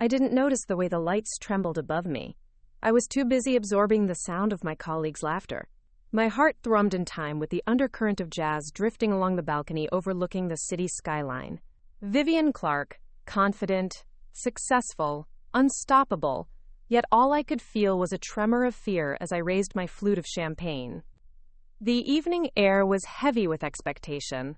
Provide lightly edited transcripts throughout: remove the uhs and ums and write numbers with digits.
I didn't notice the way the lights trembled above me. I was too busy absorbing the sound of my colleagues' laughter. My heart thrummed in time with the undercurrent of jazz drifting along the balcony overlooking the city skyline. Vivian Clark, confident, successful, unstoppable, yet all I could feel was a tremor of fear as I raised my flute of champagne. The evening air was heavy with expectation.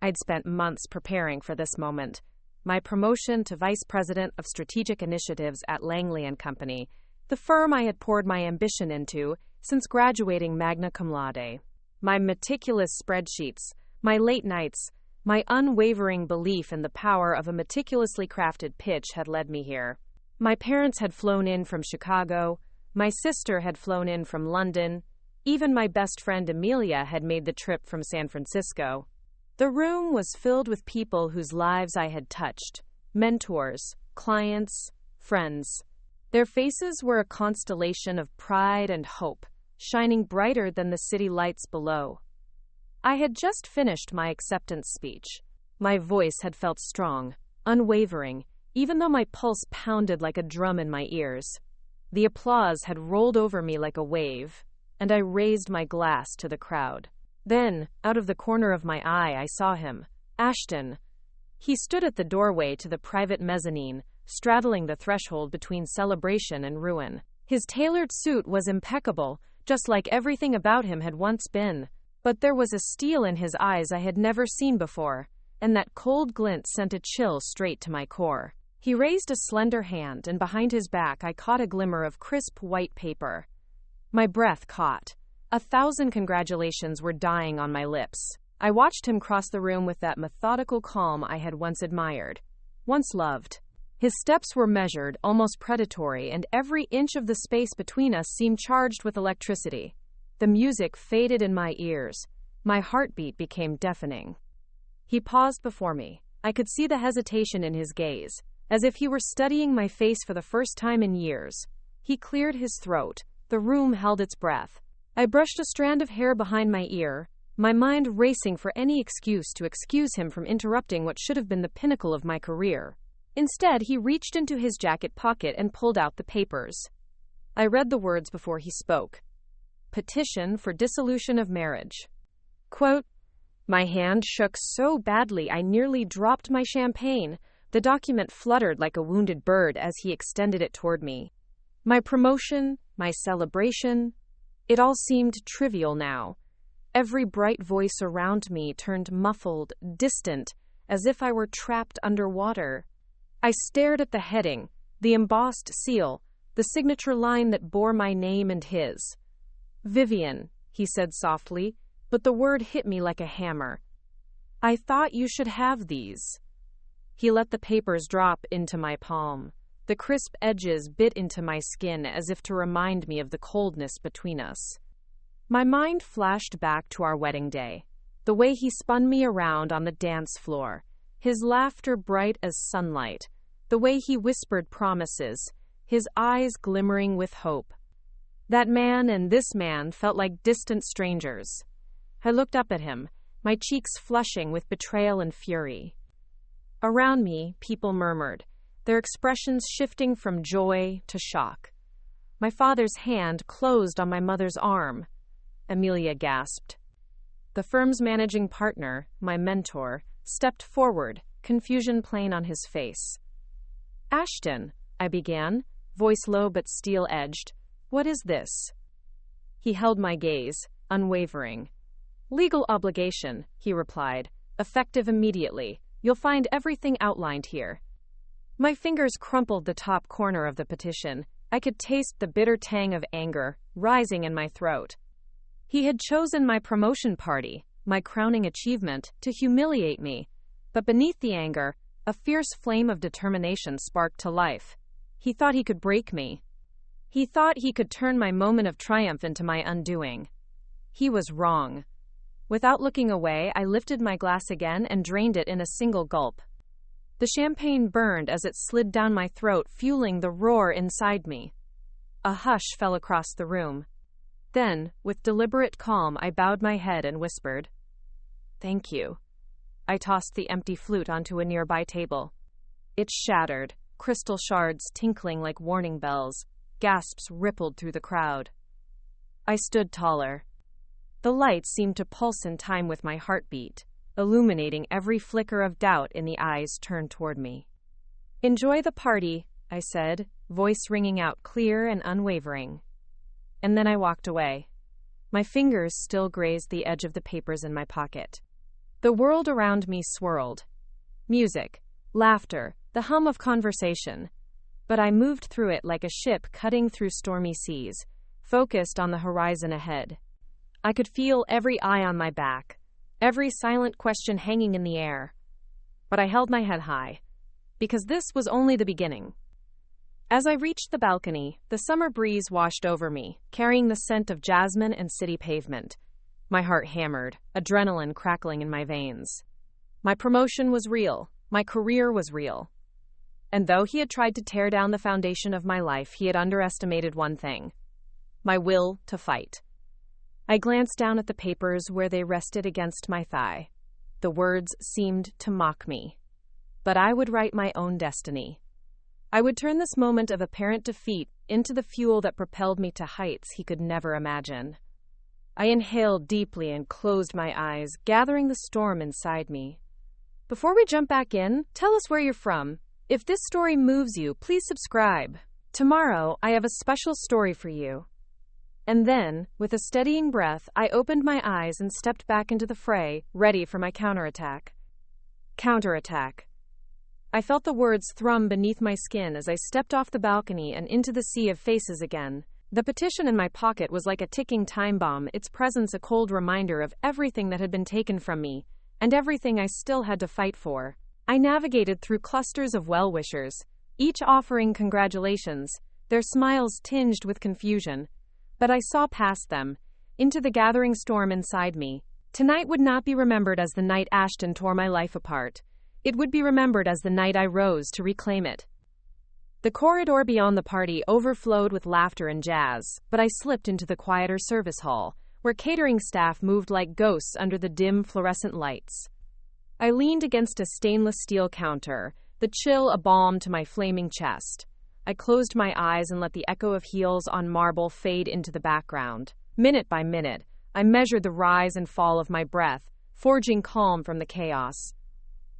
I'd spent months preparing for this moment. My promotion to Vice President of Strategic Initiatives at Langley & Company, the firm I had poured my ambition into since graduating magna cum laude. My meticulous spreadsheets, my late nights, my unwavering belief in the power of a meticulously crafted pitch had led me here. My parents had flown in from Chicago, my sister had flown in from London, even my best friend Amelia had made the trip from San Francisco. The room was filled with people whose lives I had touched, mentors, clients, friends. Their faces were a constellation of pride and hope, shining brighter than the city lights below. I had just finished my acceptance speech. My voice had felt strong, unwavering, even though my pulse pounded like a drum in my ears. The applause had rolled over me like a wave, and I raised my glass to the crowd. Then, out of the corner of my eye, I saw him, Ashton. He stood at the doorway to the private mezzanine, straddling the threshold between celebration and ruin. His tailored suit was impeccable, just like everything about him had once been. But there was a steel in his eyes I had never seen before, and that cold glint sent a chill straight to my core. He raised a slender hand, and behind his back I caught a glimmer of crisp white paper. My breath caught. 1,000 congratulations were dying on my lips. I watched him cross the room with that methodical calm I had once admired, once loved. His steps were measured, almost predatory, and every inch of the space between us seemed charged with electricity. The music faded in my ears. My heartbeat became deafening. He paused before me. I could see the hesitation in his gaze, as if he were studying my face for the first time in years. He cleared his throat. The room held its breath. I brushed a strand of hair behind my ear, my mind racing for any excuse to excuse him from interrupting what should have been the pinnacle of my career. Instead, he reached into his jacket pocket and pulled out the papers. I read the words before he spoke. Petition for dissolution of marriage. Quote, my hand shook so badly I nearly dropped my champagne. The document fluttered like a wounded bird as he extended it toward me. My promotion, my celebration, it all seemed trivial now. Every bright voice around me turned muffled, distant, as if I were trapped underwater. I stared at the heading, the embossed seal, the signature line that bore my name and his. Vivian, he said softly, but the word hit me like a hammer. I thought you should have these. He let the papers drop into my palm. The crisp edges bit into my skin as if to remind me of the coldness between us. My mind flashed back to our wedding day, the way he spun me around on the dance floor, his laughter bright as sunlight, the way he whispered promises, his eyes glimmering with hope. That man and this man felt like distant strangers. I looked up at him, my cheeks flushing with betrayal and fury. Around me, people murmured, their expressions shifting from joy to shock. My father's hand closed on my mother's arm. Amelia gasped. The firm's managing partner, my mentor, stepped forward, confusion plain on his face. Ashton, I began, voice low but steel-edged. What is this? He held my gaze, unwavering. Legal obligation, he replied, effective immediately. You'll find everything outlined here. My fingers crumpled the top corner of the petition. I could taste the bitter tang of anger rising in my throat. He had chosen my promotion party, my crowning achievement, to humiliate me. But beneath the anger, a fierce flame of determination sparked to life. He thought he could break me. He thought he could turn my moment of triumph into my undoing. He was wrong. Without looking away, I lifted my glass again and drained it in a single gulp. The champagne burned as it slid down my throat, fueling the roar inside me. A hush fell across the room. Then, with deliberate calm, I bowed my head and whispered, "Thank you." I tossed the empty flute onto a nearby table. It shattered, crystal shards tinkling like warning bells. Gasps rippled through the crowd. I stood taller. The lights seemed to pulse in time with my heartbeat, illuminating every flicker of doubt in the eyes turned toward me. "Enjoy the party," I said, voice ringing out clear and unwavering. And then I walked away. My fingers still grazed the edge of the papers in my pocket. The world around me swirled. Music, laughter, the hum of conversation. But I moved through it like a ship cutting through stormy seas, focused on the horizon ahead. I could feel every eye on my back, every silent question hanging in the air. But I held my head high, because this was only the beginning. As I reached the balcony, the summer breeze washed over me, carrying the scent of jasmine and city pavement. My heart hammered, adrenaline crackling in my veins. My promotion was real. My career was real. And though he had tried to tear down the foundation of my life, he had underestimated one thing: my will to fight. I glanced down at the papers where they rested against my thigh. The words seemed to mock me. But I would write my own destiny. I would turn this moment of apparent defeat into the fuel that propelled me to heights he could never imagine. I inhaled deeply and closed my eyes, gathering the storm inside me. Before we jump back in, tell us where you're from. If this story moves you, please subscribe. Tomorrow, I have a special story for you. And then, with a steadying breath, I opened my eyes and stepped back into the fray, ready for my counterattack. Counterattack. I felt the words thrum beneath my skin as I stepped off the balcony and into the sea of faces again. The petition in my pocket was like a ticking time bomb, its presence a cold reminder of everything that had been taken from me, and everything I still had to fight for. I navigated through clusters of well-wishers, each offering congratulations, their smiles tinged with confusion. But I saw past them, into the gathering storm inside me. Tonight would not be remembered as the night Ashton tore my life apart. It would be remembered as the night I rose to reclaim it. The corridor beyond the party overflowed with laughter and jazz, but I slipped into the quieter service hall, where catering staff moved like ghosts under the dim fluorescent lights. I leaned against a stainless steel counter, the chill a balm to my flaming chest. I closed my eyes and let the echo of heels on marble fade into the background. Minute by minute, I measured the rise and fall of my breath, forging calm from the chaos.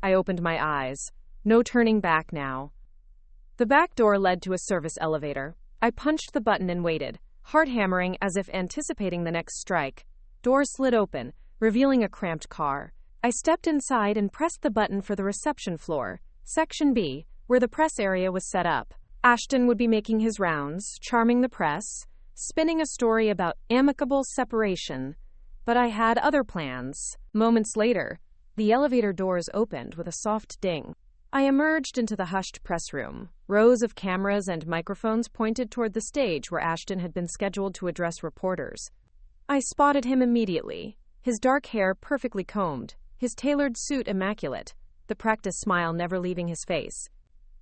I opened my eyes. No turning back now. The back door led to a service elevator. I punched the button and waited, heart hammering as if anticipating the next strike. Door slid open, revealing a cramped car. I stepped inside and pressed the button for the reception floor, Section B, where the press area was set up. Ashton would be making his rounds, charming the press, spinning a story about amicable separation. But I had other plans. Moments later, the elevator doors opened with a soft ding. I emerged into the hushed press room. Rows of cameras and microphones pointed toward the stage where Ashton had been scheduled to address reporters. I spotted him immediately, his dark hair perfectly combed, his tailored suit immaculate, the practiced smile never leaving his face.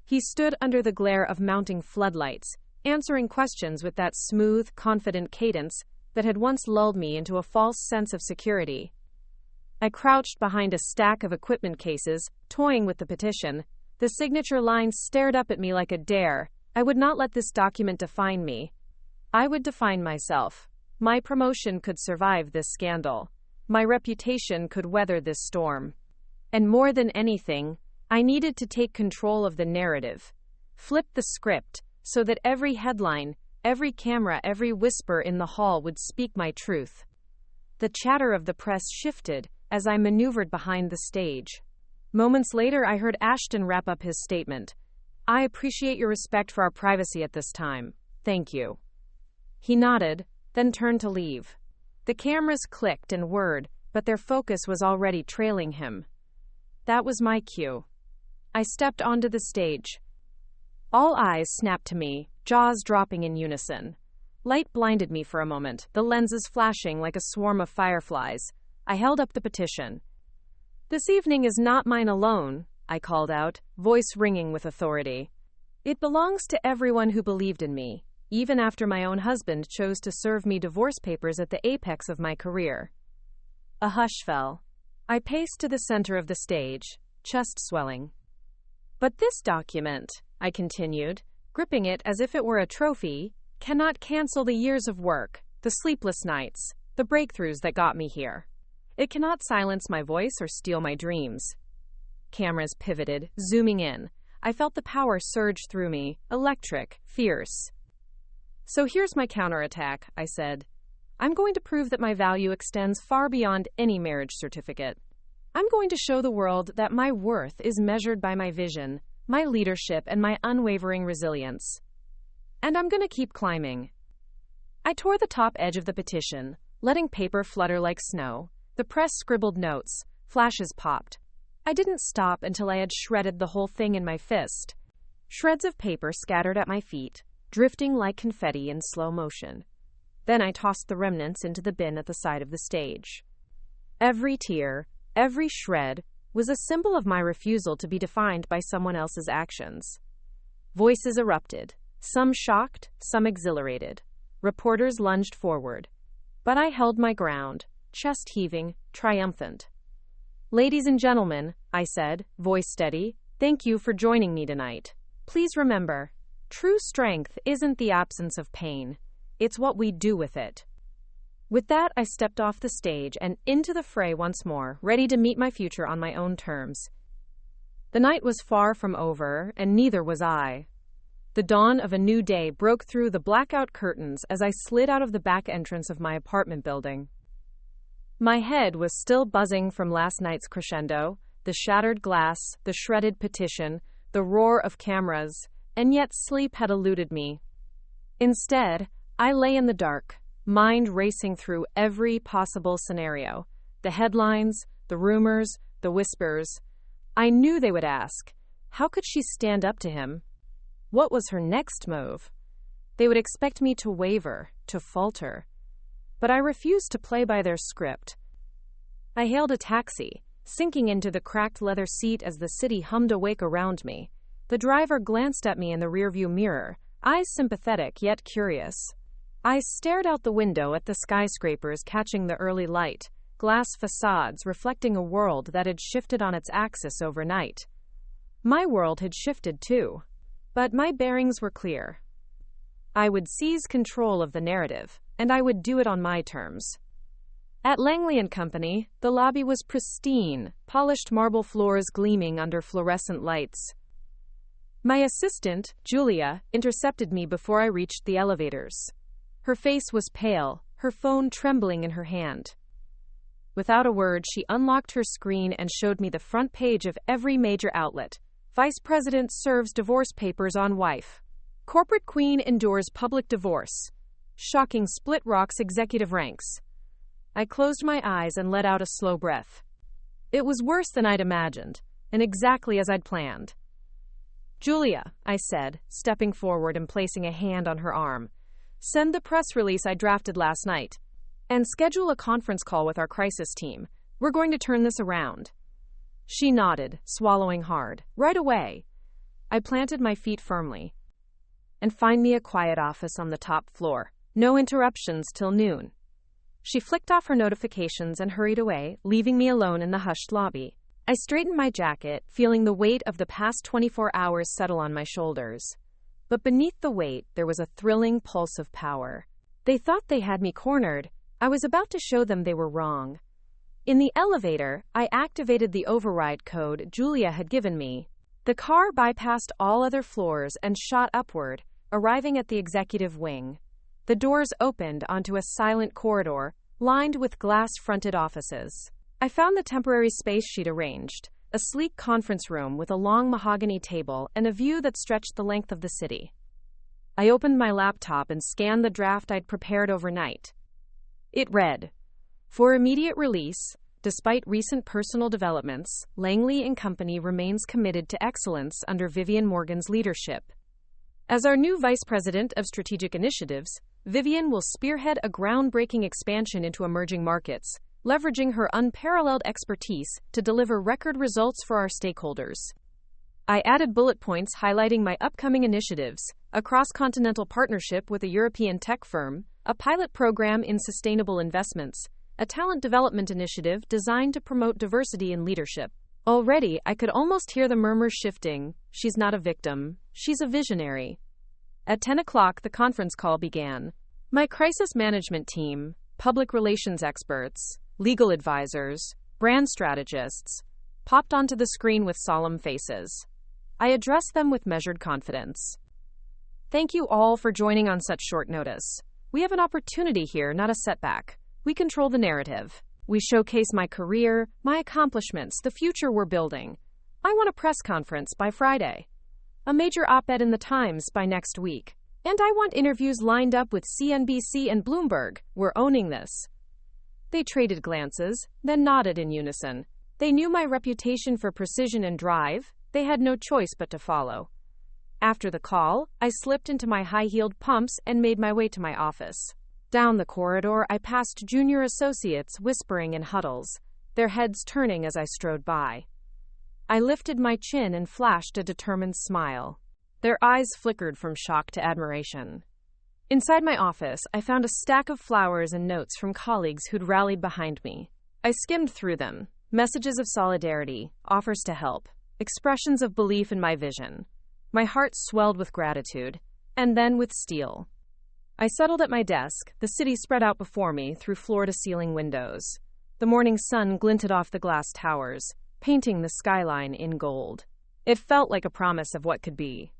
He stood under the glare of mounting floodlights, answering questions with that smooth, confident cadence that had once lulled me into a false sense of security. I crouched behind a stack of equipment cases, toying with the petition. The signature lines stared up at me like a dare. I would not let this document define me. I would define myself. My promotion could survive this scandal. My reputation could weather this storm. And more than anything, I needed to take control of the narrative. Flip the script, so that every headline, every camera, every whisper in the hall would speak my truth. The chatter of the press shifted as I maneuvered behind the stage. Moments later, I heard Ashton wrap up his statement. "I appreciate your respect for our privacy at this time. Thank you." He nodded, then turned to leave. The cameras clicked and whirred, but their focus was already trailing him. That was my cue. I stepped onto the stage. All eyes snapped to me, jaws dropping in unison. Light blinded me for a moment, the lenses flashing like a swarm of fireflies. I held up the petition. "This evening is not mine alone," I called out, voice ringing with authority. "It belongs to everyone who believed in me, even after my own husband chose to serve me divorce papers at the apex of my career." A hush fell. I paced to the center of the stage, chest swelling. "But this document," I continued, gripping it as if it were a trophy, cannot cancel the years of work, the sleepless nights, the breakthroughs that got me here. It cannot silence my voice or steal my dreams. Cameras pivoted, zooming in. I felt the power surge through me, electric, fierce. So here's my counterattack, I said. I'm going to prove that my value extends far beyond any marriage certificate. I'm going to show the world that my worth is measured by my vision, my leadership, and my unwavering resilience. And I'm going to keep climbing. I tore the top edge of the petition, letting paper flutter like snow. The press scribbled notes. Flashes popped. I didn't stop until I had shredded the whole thing in my fist. Shreds of paper scattered at my feet, drifting like confetti in slow motion. Then I tossed the remnants into the bin at the side of the stage. Every tear, every shred, was a symbol of my refusal to be defined by someone else's actions. Voices erupted, some shocked, some exhilarated. Reporters lunged forward. But I held my ground, chest heaving, triumphant. Ladies and gentlemen, I said, voice steady, thank you for joining me tonight. Please remember, true strength isn't the absence of pain. It's what we do with it. With that, I stepped off the stage and into the fray once more, ready to meet my future on my own terms. The night was far from over, and neither was I. The dawn of a new day broke through the blackout curtains as I slid out of the back entrance of my apartment building. My head was still buzzing from last night's crescendo, the shattered glass, the shredded petition, the roar of cameras, and yet sleep had eluded me. Instead, I lay in the dark, mind racing through every possible scenario. The headlines, the rumors, the whispers. I knew they would ask, how could she stand up to him? What was her next move? They would expect me to waver, to falter. But I refused to play by their script. I hailed a taxi, sinking into the cracked leather seat as the city hummed awake around me. The driver glanced at me in the rearview mirror, eyes sympathetic yet curious. I stared out the window at the skyscrapers catching the early light, glass facades reflecting a world that had shifted on its axis overnight. My world had shifted too, but my bearings were clear. I would seize control of the narrative, and I would do it on my terms. At Langley & Company, the lobby was pristine, polished marble floors gleaming under fluorescent lights. My assistant, Julia, intercepted me before I reached the elevators. Her face was pale, her phone trembling in her hand. Without a word, she unlocked her screen and showed me the front page of every major outlet. Vice President serves divorce papers on wife. Corporate queen endures public divorce. Shocking split rocks executive ranks. I closed my eyes and let out a slow breath. It was worse than I'd imagined, and exactly as I'd planned. Julia, I said, stepping forward and placing a hand on her arm. Send the press release I drafted last night. And schedule a conference call with our crisis team. We're going to turn this around. She nodded, swallowing hard. Right away. I planted my feet firmly. And find me a quiet office on the top floor. No interruptions till noon. She flicked off her notifications and hurried away, leaving me alone in the hushed lobby. I straightened my jacket, feeling the weight of the past 24 hours settle on my shoulders. But beneath the weight, there was a thrilling pulse of power. They thought they had me cornered. I was about to show them they were wrong. In the elevator, I activated the override code Julia had given me. The car bypassed all other floors and shot upward, arriving at the executive wing. The doors opened onto a silent corridor, lined with glass-fronted offices. I found the temporary space she'd arranged, a sleek conference room with a long mahogany table and a view that stretched the length of the city. I opened my laptop and scanned the draft I'd prepared overnight. It read, for immediate release, despite recent personal developments, Langley & Company remains committed to excellence under Vivian Morgan's leadership. As our new Vice President of Strategic Initiatives, Vivian will spearhead a groundbreaking expansion into emerging markets, leveraging her unparalleled expertise to deliver record results for our stakeholders. I added bullet points highlighting my upcoming initiatives, a cross-continental partnership with a European tech firm, a pilot program in sustainable investments, a talent development initiative designed to promote diversity in leadership. Already, I could almost hear the murmurs shifting. She's not a victim. She's a visionary. At 10 o'clock, the conference call began. My crisis management team, public relations experts, legal advisors, brand strategists, popped onto the screen with solemn faces. I addressed them with measured confidence. Thank you all for joining on such short notice. We have an opportunity here, not a setback. We control the narrative. We showcase my career, my accomplishments, the future we're building. I want a press conference by Friday. A major op-ed in the Times by next week. And I want interviews lined up with CNBC and Bloomberg. We're owning this. They traded glances, then nodded in unison. They knew my reputation for precision and drive. They had no choice but to follow. After the call, I slipped into my high-heeled pumps and made my way to my office. Down the corridor, I passed junior associates whispering in huddles, their heads turning as I strode by. I lifted my chin and flashed a determined smile. Their eyes flickered from shock to admiration. Inside my office, I found a stack of flowers and notes from colleagues who'd rallied behind me. I skimmed through them, messages of solidarity, offers to help, expressions of belief in my vision. My heart swelled with gratitude, and then with steel. I settled at my desk, the city spread out before me through floor-to-ceiling windows. The morning sun glinted off the glass towers, painting the skyline in gold. It felt like a promise of what could be.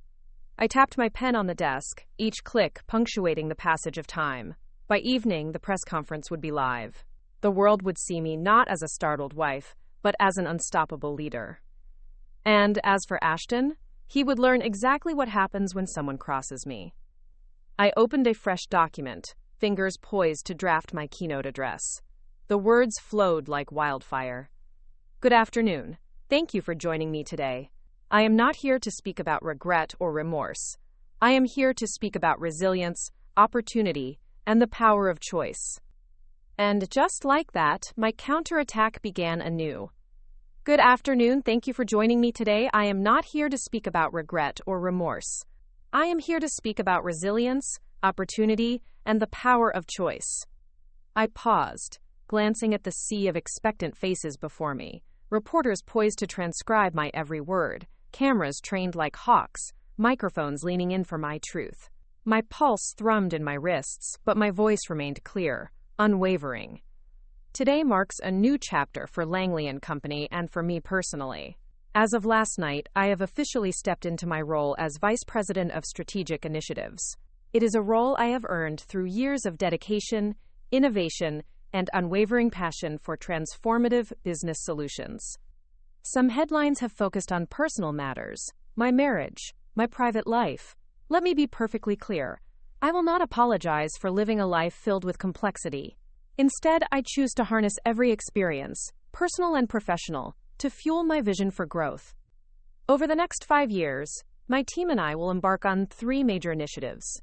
I tapped my pen on the desk, each click punctuating the passage of time. By evening, the press conference would be live. The world would see me not as a startled wife, but as an unstoppable leader. And as for Ashton, he would learn exactly what happens when someone crosses me. I opened a fresh document, fingers poised to draft my keynote address. The words flowed like wildfire. Good afternoon. Thank you for joining me today. I am not here to speak about regret or remorse. I am here to speak about resilience, opportunity, and the power of choice. And just like that, my counterattack began anew. Good afternoon. Thank you for joining me today. I am not here to speak about regret or remorse. I am here to speak about resilience, opportunity, and the power of choice. I paused, glancing at the sea of expectant faces before me, reporters poised to transcribe my every word, cameras trained like hawks, microphones leaning in for my truth. My pulse thrummed in my wrists, but my voice remained clear, unwavering. Today marks a new chapter for Langley & Company and for me personally. As of last night, I have officially stepped into my role as Vice President of Strategic Initiatives. It is a role I have earned through years of dedication, innovation, and unwavering passion for transformative business solutions. Some headlines have focused on personal matters, my marriage, my private life. Let me be perfectly clear. I will not apologize for living a life filled with complexity. Instead, I choose to harness every experience, personal and professional, to fuel my vision for growth. Over the next 5 years, my team and I will embark on 3 major initiatives.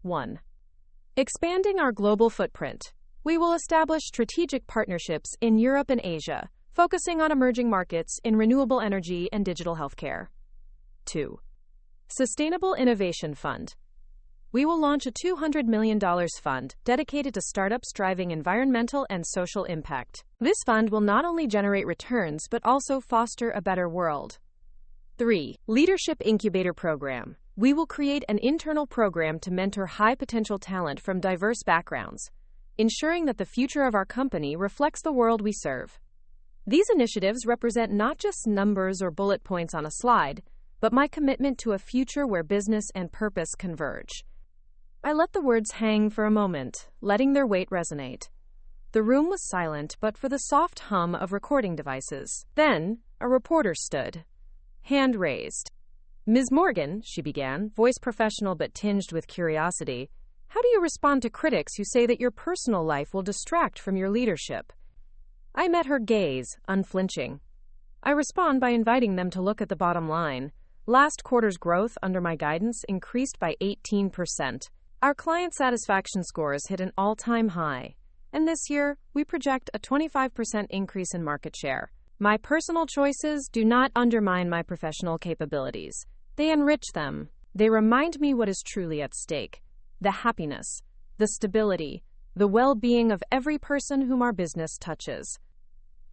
1. Expanding our global footprint. We will establish strategic partnerships in Europe and Asia, focusing on emerging markets in renewable energy and digital healthcare. 2. Sustainable Innovation Fund. We will launch a $200 million fund dedicated to startups driving environmental and social impact. This fund will not only generate returns but also foster a better world. 3. Leadership Incubator Program. We will create an internal program to mentor high-potential talent from diverse backgrounds, ensuring that the future of our company reflects the world we serve. These initiatives represent not just numbers or bullet points on a slide, but my commitment to a future where business and purpose converge. I let the words hang for a moment, letting their weight resonate. The room was silent but for the soft hum of recording devices. Then, a reporter stood, hand raised. Ms. Morgan, she began, voice professional but tinged with curiosity, how do you respond to critics who say that your personal life will distract from your leadership? I met her gaze, unflinching. I respond by inviting them to look at the bottom line. Last quarter's growth under my guidance increased by 18%. Our client satisfaction scores hit an all-time high, and this year, we project a 25% increase in market share. My personal choices do not undermine my professional capabilities. They enrich them. They remind me what is truly at stake: the happiness, the stability, the well-being of every person whom our business touches.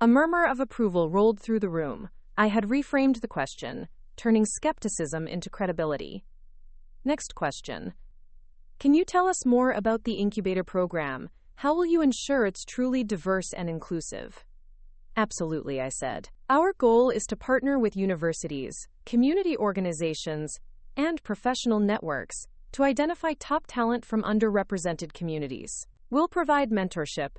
A murmur of approval rolled through the room, I had reframed the question, turning skepticism into credibility. Next question. Can you tell us more about the incubator program? How will you ensure it's truly diverse and inclusive? Absolutely, I said. Our goal is to partner with universities, community organizations, and professional networks to identify top talent from underrepresented communities. We'll provide mentorship,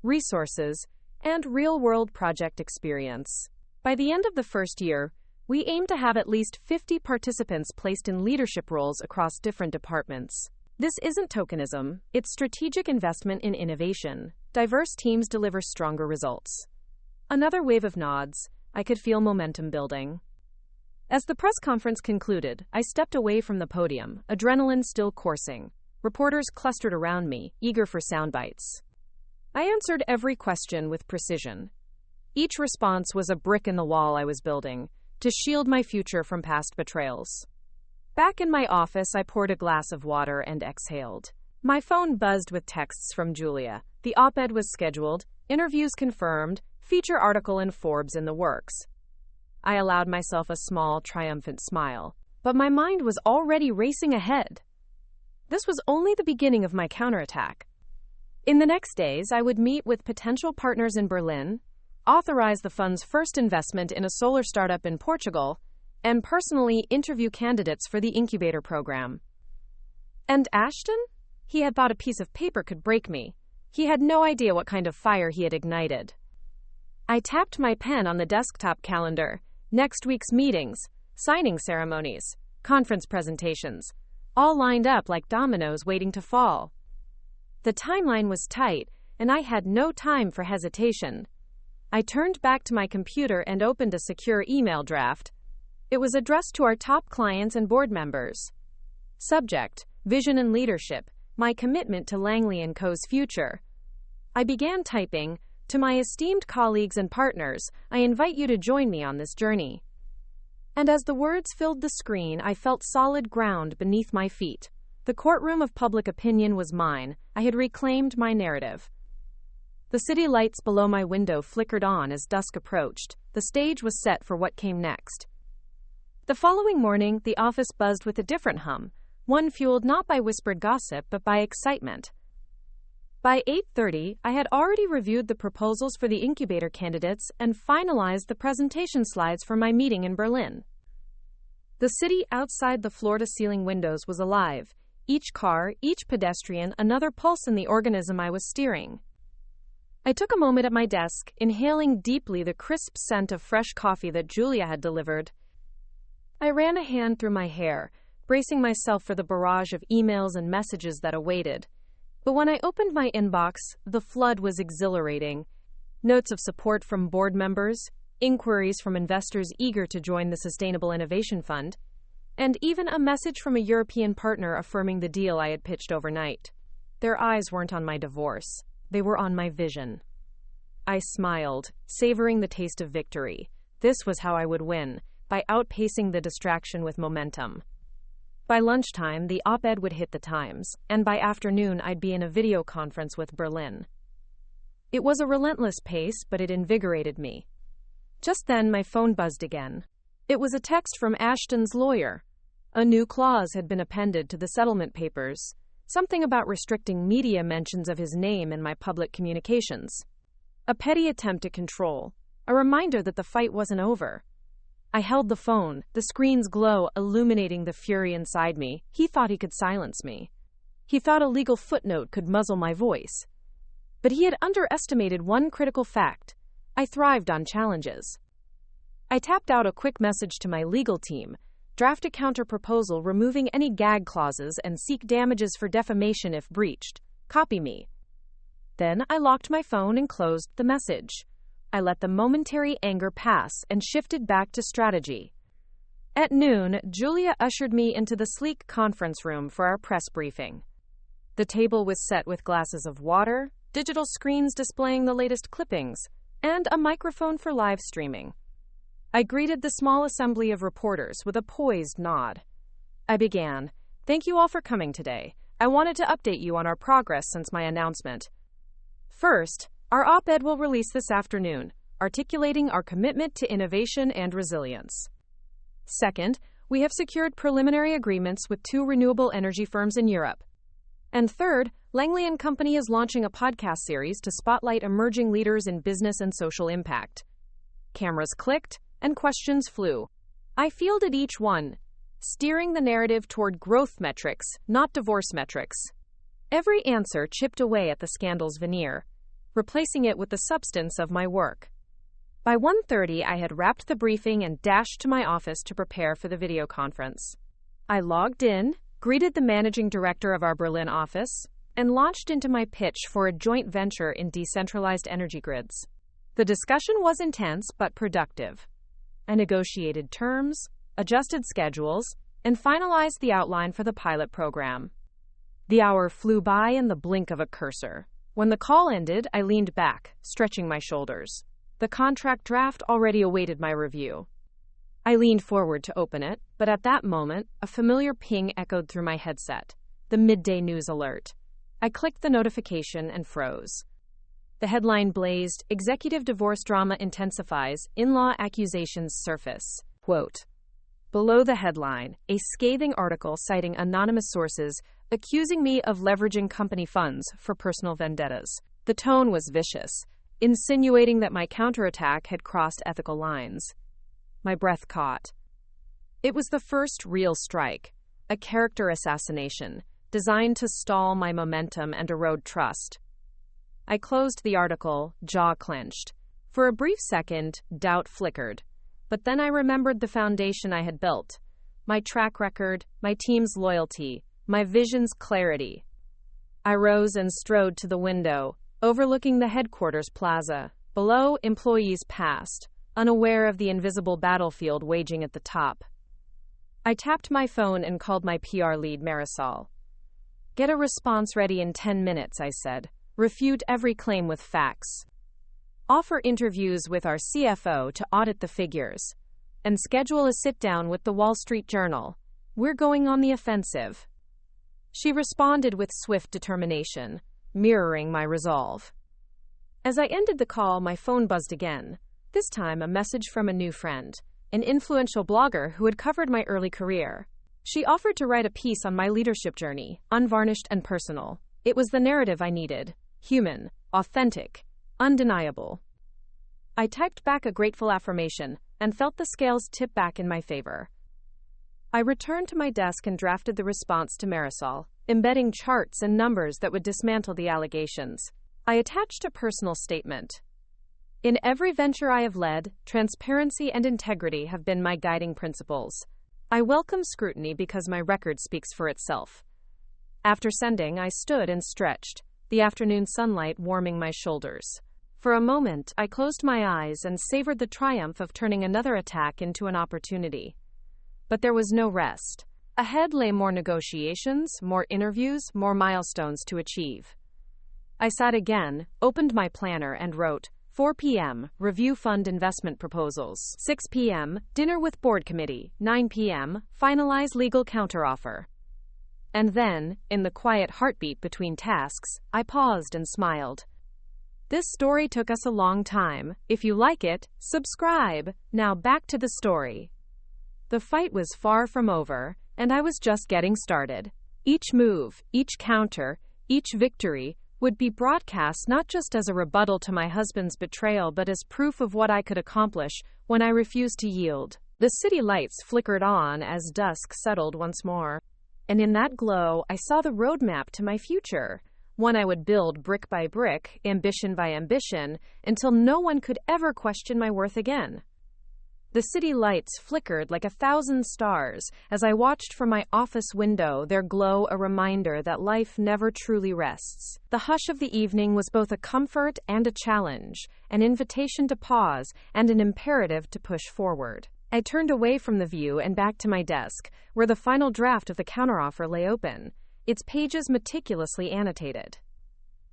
resources, and real-world project experience. By the end of the first year, we aim to have at least 50 participants placed in leadership roles across different departments. This isn't tokenism, it's strategic investment in innovation. Diverse teams deliver stronger results. Another wave of nods. I could feel momentum building. As the press conference concluded, I stepped away from the podium, adrenaline still coursing. Reporters clustered around me, eager for sound bites. I answered every question with precision. Each response was a brick in the wall I was building, to shield my future from past betrayals. Back in my office, I poured a glass of water and exhaled. My phone buzzed with texts from Julia. The op-ed was scheduled, interviews confirmed, feature article in Forbes in the works. I allowed myself a small, triumphant smile, but my mind was already racing ahead. This was only the beginning of my counterattack. In the next days, I would meet with potential partners in Berlin, authorize the fund's first investment in a solar startup in Portugal, and personally interview candidates for the incubator program. And Ashton? He had thought a piece of paper could break me. He had no idea what kind of fire he had ignited. I tapped my pen on the desktop calendar. Next week's meetings, signing ceremonies, conference presentations, all lined up like dominoes waiting to fall. The timeline was tight, and I had no time for hesitation. I turned back to my computer and opened a secure email draft. It was addressed to our top clients and board members. Subject: Vision and Leadership, my commitment to Langley & Co.'s future. I began typing. To my esteemed colleagues and partners, I invite you to join me on this journey. And as the words filled the screen, I felt solid ground beneath my feet. The courtroom of public opinion was mine. I had reclaimed my narrative. The city lights below my window flickered on as dusk approached. The stage was set for what came next. The following morning, the office buzzed with a different hum, one fueled not by whispered gossip but by excitement. By 8:30, I had already reviewed the proposals for the incubator candidates and finalized the presentation slides for my meeting in Berlin. The city outside the floor-to-ceiling windows was alive. Each car, each pedestrian, another pulse in the organism I was steering. I took a moment at my desk, inhaling deeply the crisp scent of fresh coffee that Julia had delivered. I ran a hand through my hair, bracing myself for the barrage of emails and messages that awaited. But when I opened my inbox, the flood was exhilarating. Notes of support from board members, inquiries from investors eager to join the Sustainable Innovation Fund, and even a message from a European partner affirming the deal I had pitched overnight. Their eyes weren't on my divorce. They were on my vision. I smiled, savoring the taste of victory. This was how I would win, by outpacing the distraction with momentum. By lunchtime, the op-ed would hit the Times, and by afternoon I'd be in a video conference with Berlin. It was a relentless pace, but it invigorated me. Just then, my phone buzzed again. It was a text from Ashton's lawyer. A new clause had been appended to the settlement papers, something about restricting media mentions of his name in my public communications. A petty attempt at control, a reminder that the fight wasn't over. I held the phone, the screen's glow illuminating the fury inside me. He thought he could silence me. He thought a legal footnote could muzzle my voice. But he had underestimated one critical fact. I thrived on challenges. I tapped out a quick message to my legal team, draft a counter-proposal removing any gag clauses and seek damages for defamation if breached. Copy me. Then I locked my phone and closed the message. I let the momentary anger pass and shifted back to strategy. At noon, Julia ushered me into the sleek conference room for our press briefing. The table was set with glasses of water, digital screens displaying the latest clippings, and a microphone for live streaming. I greeted the small assembly of reporters with a poised nod. I began, "Thank you all for coming today. I wanted to update you on our progress since my announcement. First, our op-ed will release this afternoon. articulating our commitment to innovation and resilience. Second, we have secured preliminary agreements with 2 renewable energy firms in Europe. And third, Langley & Company is launching a podcast series to spotlight emerging leaders in business and social impact. Cameras clicked, and questions flew. I fielded each one, steering the narrative toward growth metrics, not divorce metrics. Every answer chipped away at the scandal's veneer, replacing it with the substance of my work. By 1:30, I had wrapped the briefing and dashed to my office to prepare for the video conference. I logged in, greeted the managing director of our Berlin office, and launched into my pitch for a joint venture in decentralized energy grids. The discussion was intense but productive. I negotiated terms, adjusted schedules, and finalized the outline for the pilot program. The hour flew by in the blink of a cursor. When the call ended, I leaned back, stretching my shoulders. The contract draft already awaited my review. I leaned forward to open it, but at that moment, a familiar ping echoed through my headset. The midday news alert. I clicked the notification and froze. The headline blazed, "Executive divorce drama intensifies, in-law accusations surface." Quote. Below the headline, a scathing article citing anonymous sources accusing me of leveraging company funds for personal vendettas. The tone was vicious, insinuating that my counterattack had crossed ethical lines. My breath caught. It was the first real strike, a character assassination, designed to stall my momentum and erode trust. I closed the article, jaw clenched. For a brief second, doubt flickered. But then I remembered the foundation I had built. My track record, my team's loyalty, my vision's clarity. I rose and strode to the window, overlooking the headquarters plaza. Below, employees passed, unaware of the invisible battlefield waging at the top. I tapped my phone and called my PR lead, Marisol. "Get a response ready in 10 minutes, I said. Refute every claim with facts. Offer interviews with our CFO to audit the figures. And schedule a sit-down with the Wall Street Journal. We're going on the offensive." She responded with swift determination, mirroring my resolve. As I ended the call, my phone buzzed again. This time, a message from a new friend, an influential blogger who had covered my early career. She offered to write a piece on my leadership journey, unvarnished and personal. It was the narrative I needed. Human, authentic, undeniable. I typed back a grateful affirmation and felt the scales tip back in my favor. I returned to my desk and drafted the response to Marisol, embedding charts and numbers that would dismantle the allegations. I attached a personal statement. In every venture I have led, transparency and integrity have been my guiding principles. I welcome scrutiny because my record speaks for itself. After sending, I stood and stretched, the afternoon sunlight warming my shoulders. For a moment, I closed my eyes and savored the triumph of turning another attack into an opportunity. But there was no rest. Ahead lay more negotiations, more interviews, more milestones to achieve. I sat again, opened my planner, and wrote, 4 p.m., review fund investment proposals. 6 p.m., dinner with board committee. 9 p.m., finalize legal counteroffer. And then, in the quiet heartbeat between tasks, I paused and smiled. This story took us a long time. If you like it, subscribe. Now back to the story. The fight was far from over, and I was just getting started. Each move, each counter, each victory would be broadcast not just as a rebuttal to my husband's betrayal but as proof of what I could accomplish when I refused to yield. The city lights flickered on as dusk settled once more. And in that glow, I saw the roadmap to my future, one I would build brick by brick, ambition by ambition, until no one could ever question my worth again. The city lights flickered like 1,000 stars as I watched from my office window, their glow a reminder that life never truly rests. The hush of the evening was both a comfort and a challenge, an invitation to pause and an imperative to push forward. I turned away from the view and back to my desk, where the final draft of the counteroffer lay open, its pages meticulously annotated.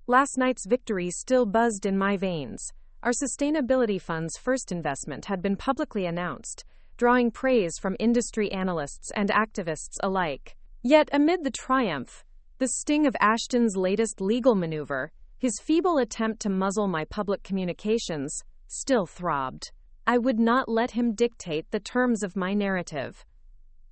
Last night's victory still buzzed in my veins. Our sustainability fund's first investment had been publicly announced, drawing praise from industry analysts and activists alike. Yet amid the triumph, the sting of Ashton's latest legal maneuver, his feeble attempt to muzzle my public communications, still throbbed. I would not let him dictate the terms of my narrative.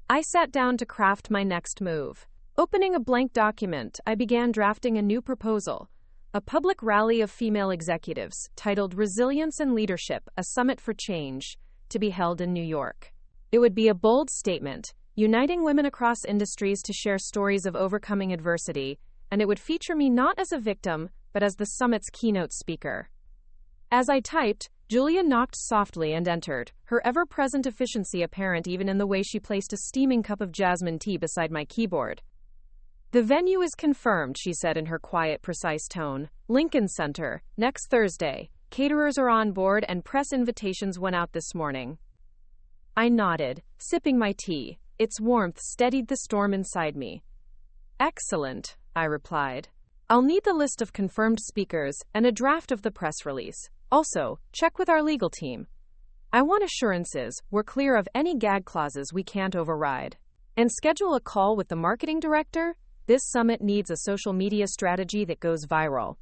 I sat down to craft my next move. Opening a blank document, I began drafting a new proposal. A public rally of female executives, titled Resilience and Leadership, a Summit for Change, to be held in New York. It would be a bold statement, uniting women across industries to share stories of overcoming adversity, and it would feature me not as a victim, but as the summit's keynote speaker. As I typed, Julia knocked softly and entered, her ever-present efficiency apparent even in the way she placed a steaming cup of jasmine tea beside my keyboard. "The venue is confirmed," she said in her quiet, precise tone. "Lincoln Center, next Thursday. Caterers are on board and press invitations went out this morning." I nodded, sipping my tea. Its warmth steadied the storm inside me. "Excellent," I replied. "I'll need the list of confirmed speakers and a draft of the press release. Also, check with our legal team. I want assurances we're clear of any gag clauses we can't override. And schedule a call with the marketing director. This summit needs a social media strategy that goes viral."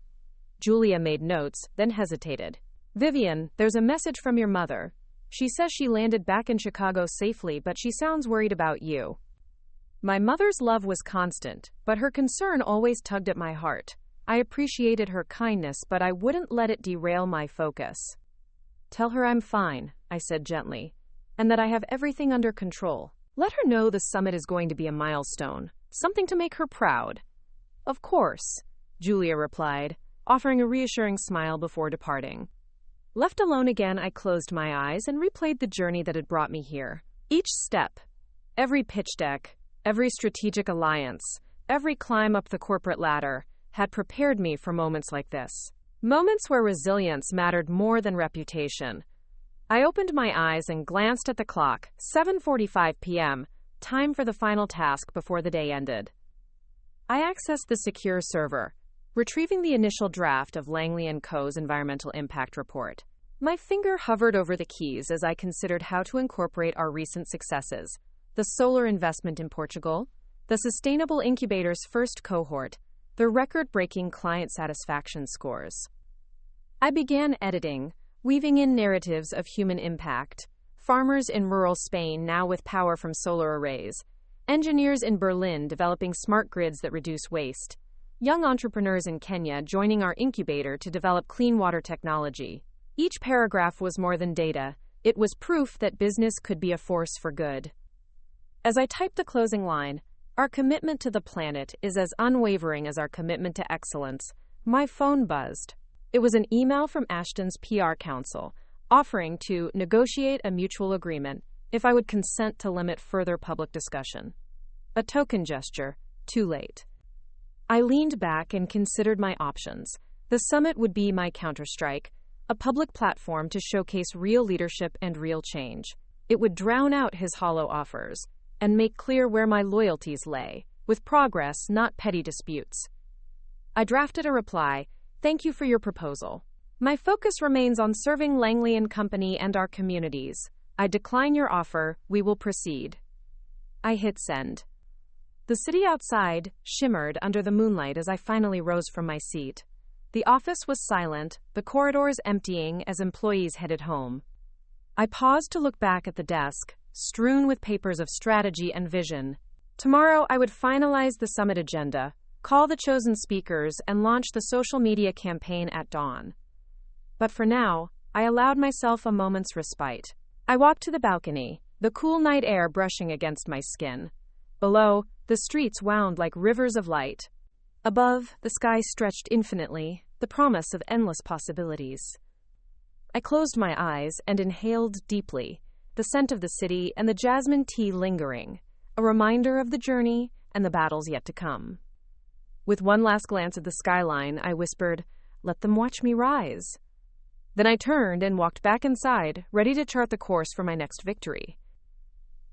Julia made notes, then hesitated. "Vivian, there's a message from your mother. She says she landed back in Chicago safely, but she sounds worried about you." My mother's love was constant, but her concern always tugged at my heart. I appreciated her kindness, but I wouldn't let it derail my focus. "Tell her I'm fine," I said gently, "and that I have everything under control. Let her know the summit is going to be a milestone, something to make her proud." "Of course," Julia replied, offering a reassuring smile before departing. Left alone again, I closed my eyes and replayed the journey that had brought me here. Each step, every pitch deck, every strategic alliance, every climb up the corporate ladder, had prepared me for moments like this. Moments where resilience mattered more than reputation. I opened my eyes and glanced at the clock, 7:45 p.m., time for the final task before the day ended. I accessed the secure server, retrieving the initial draft of Langley & Co.'s Environmental Impact Report. My finger hovered over the keys as I considered how to incorporate our recent successes: the solar investment in Portugal, the Sustainable Incubator's first cohort, the record-breaking client satisfaction scores. I began editing, weaving in narratives of human impact: farmers in rural Spain now with power from solar arrays, engineers in Berlin developing smart grids that reduce waste, young entrepreneurs in Kenya joining our incubator to develop clean water technology. Each paragraph was more than data. It was proof that business could be a force for good. As I typed the closing line, "Our commitment to the planet is as unwavering as our commitment to excellence," my phone buzzed. It was an email from Ashton's PR counsel, offering to negotiate a mutual agreement if I would consent to limit further public discussion. A token gesture, too late. I leaned back and considered my options. The summit would be my counterstrike, a public platform to showcase real leadership and real change. It would drown out his hollow offers and make clear where my loyalties lay, with progress, not petty disputes. I drafted a reply: "Thank you for your proposal. My focus remains on serving Langley & Company and our communities. I decline your offer. We will proceed." I hit send. The city outside shimmered under the moonlight as I finally rose from my seat. The office was silent, the corridors emptying as employees headed home. I paused to look back at the desk, strewn with papers of strategy and vision. Tomorrow I would finalize the summit agenda, call the chosen speakers, and launch the social media campaign at dawn. But for now, I allowed myself a moment's respite. I walked to the balcony, the cool night air brushing against my skin. Below, the streets wound like rivers of light. Above, the sky stretched infinitely, the promise of endless possibilities. I closed my eyes and inhaled deeply, the scent of the city and the jasmine tea lingering, a reminder of the journey and the battles yet to come. With one last glance at the skyline, I whispered, "Let them watch me rise." Then I turned and walked back inside, ready to chart the course for my next victory.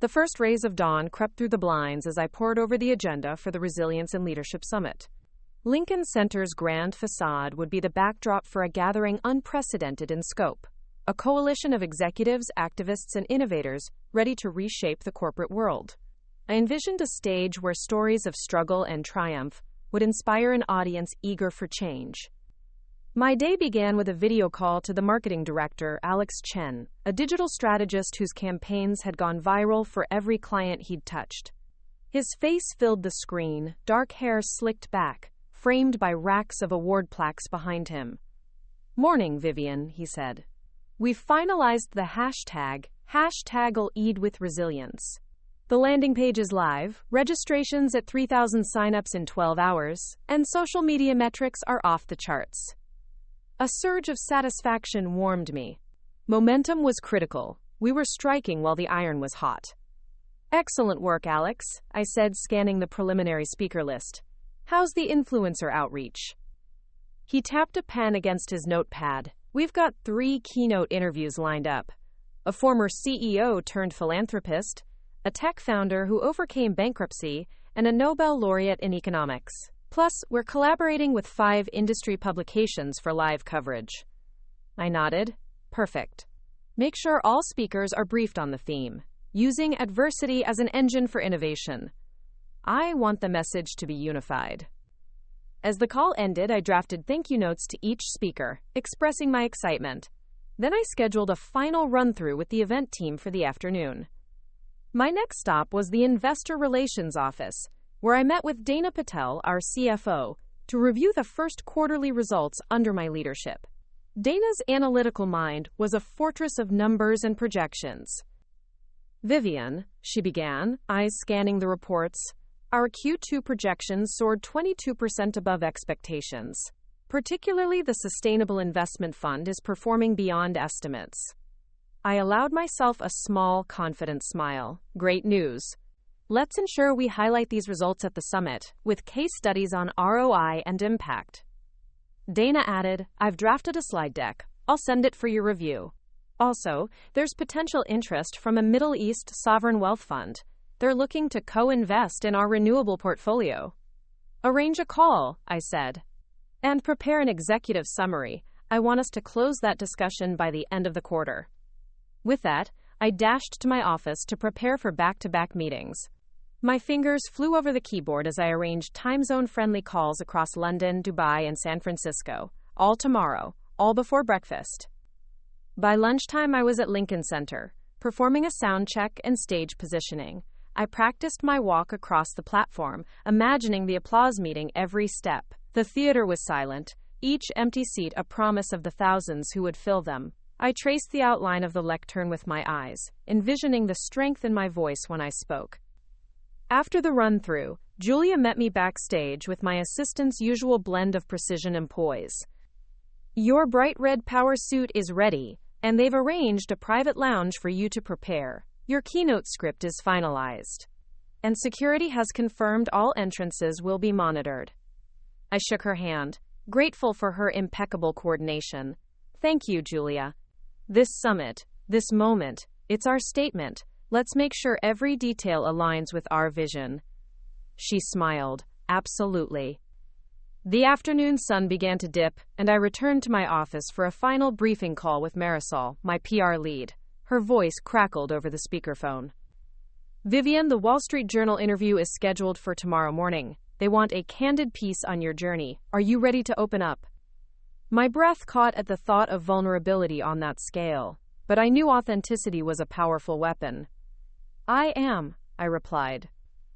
The first rays of dawn crept through the blinds as I pored over the agenda for the Resilience and Leadership Summit. Lincoln Center's grand facade would be the backdrop for a gathering unprecedented in scope, a coalition of executives, activists, and innovators ready to reshape the corporate world. I envisioned a stage where stories of struggle and triumph would inspire an audience eager for change. My day began with a video call to the marketing director, Alex Chen, a digital strategist whose campaigns had gone viral for every client he'd touched. His face filled the screen, dark hair slicked back, framed by racks of award plaques behind him. "Morning, Vivian," he said. "We've finalized the hashtag'll Eid with Resilience. The landing page is live, registrations at 3,000 signups in 12 hours, and social media metrics are off the charts." A surge of satisfaction warmed me. Momentum was critical. We were striking while the iron was hot. "Excellent work, Alex," I said, scanning the preliminary speaker list. "How's the influencer outreach?" He tapped a pen against his notepad. "We've got 3 keynote interviews lined up. A former CEO turned philanthropist, a tech founder who overcame bankruptcy, and a Nobel laureate in economics. Plus, we're collaborating with 5 industry publications for live coverage." I nodded. "Perfect. Make sure all speakers are briefed on the theme, using adversity as an engine for innovation. I want the message to be unified." As the call ended, I drafted thank you notes to each speaker, expressing my excitement. Then I scheduled a final run-through with the event team for the afternoon. My next stop was the Investor Relations office, where I met with Dana Patel, our CFO, to review the first quarterly results under my leadership. Dana's analytical mind was a fortress of numbers and projections. "Vivian," she began, eyes scanning the reports, "our Q2 projections soared 22% above expectations. Particularly the Sustainable Investment Fund is performing beyond estimates." I allowed myself a small, confident smile. "Great news. Let's ensure we highlight these results at the summit, with case studies on ROI and impact." Dana added, "I've drafted a slide deck. I'll send it for your review. Also, there's potential interest from a Middle East sovereign wealth fund. They're looking to co-invest in our renewable portfolio." "Arrange a call," I said. "And prepare an executive summary. I want us to close that discussion by the end of the quarter." With that, I dashed to my office to prepare for back-to-back meetings. My fingers flew over the keyboard as I arranged time zone-friendly calls across London, Dubai, and San Francisco, all tomorrow, all before breakfast. By lunchtime, I was at Lincoln Center, performing a sound check and stage positioning. I practiced my walk across the platform, imagining the applause meeting every step. The theater was silent, each empty seat a promise of the thousands who would fill them. I traced the outline of the lectern with my eyes, envisioning the strength in my voice when I spoke. After the run-through, Julia met me backstage with my assistant's usual blend of precision and poise. "Your bright red power suit is ready, and they've arranged a private lounge for you to prepare. Your keynote script is finalized. And security has confirmed all entrances will be monitored." I shook her hand, grateful for her impeccable coordination. "Thank you, Julia. This summit, this moment, it's our statement. Let's make sure every detail aligns with our vision." She smiled. "Absolutely." The afternoon sun began to dip, and I returned to my office for a final briefing call with Marisol, my PR lead. Her voice crackled over the speakerphone. "Vivian, the Wall Street Journal interview is scheduled for tomorrow morning. They want a candid piece on your journey. Are you ready to open up?" My breath caught at the thought of vulnerability on that scale, but I knew authenticity was a powerful weapon. "I am," I replied.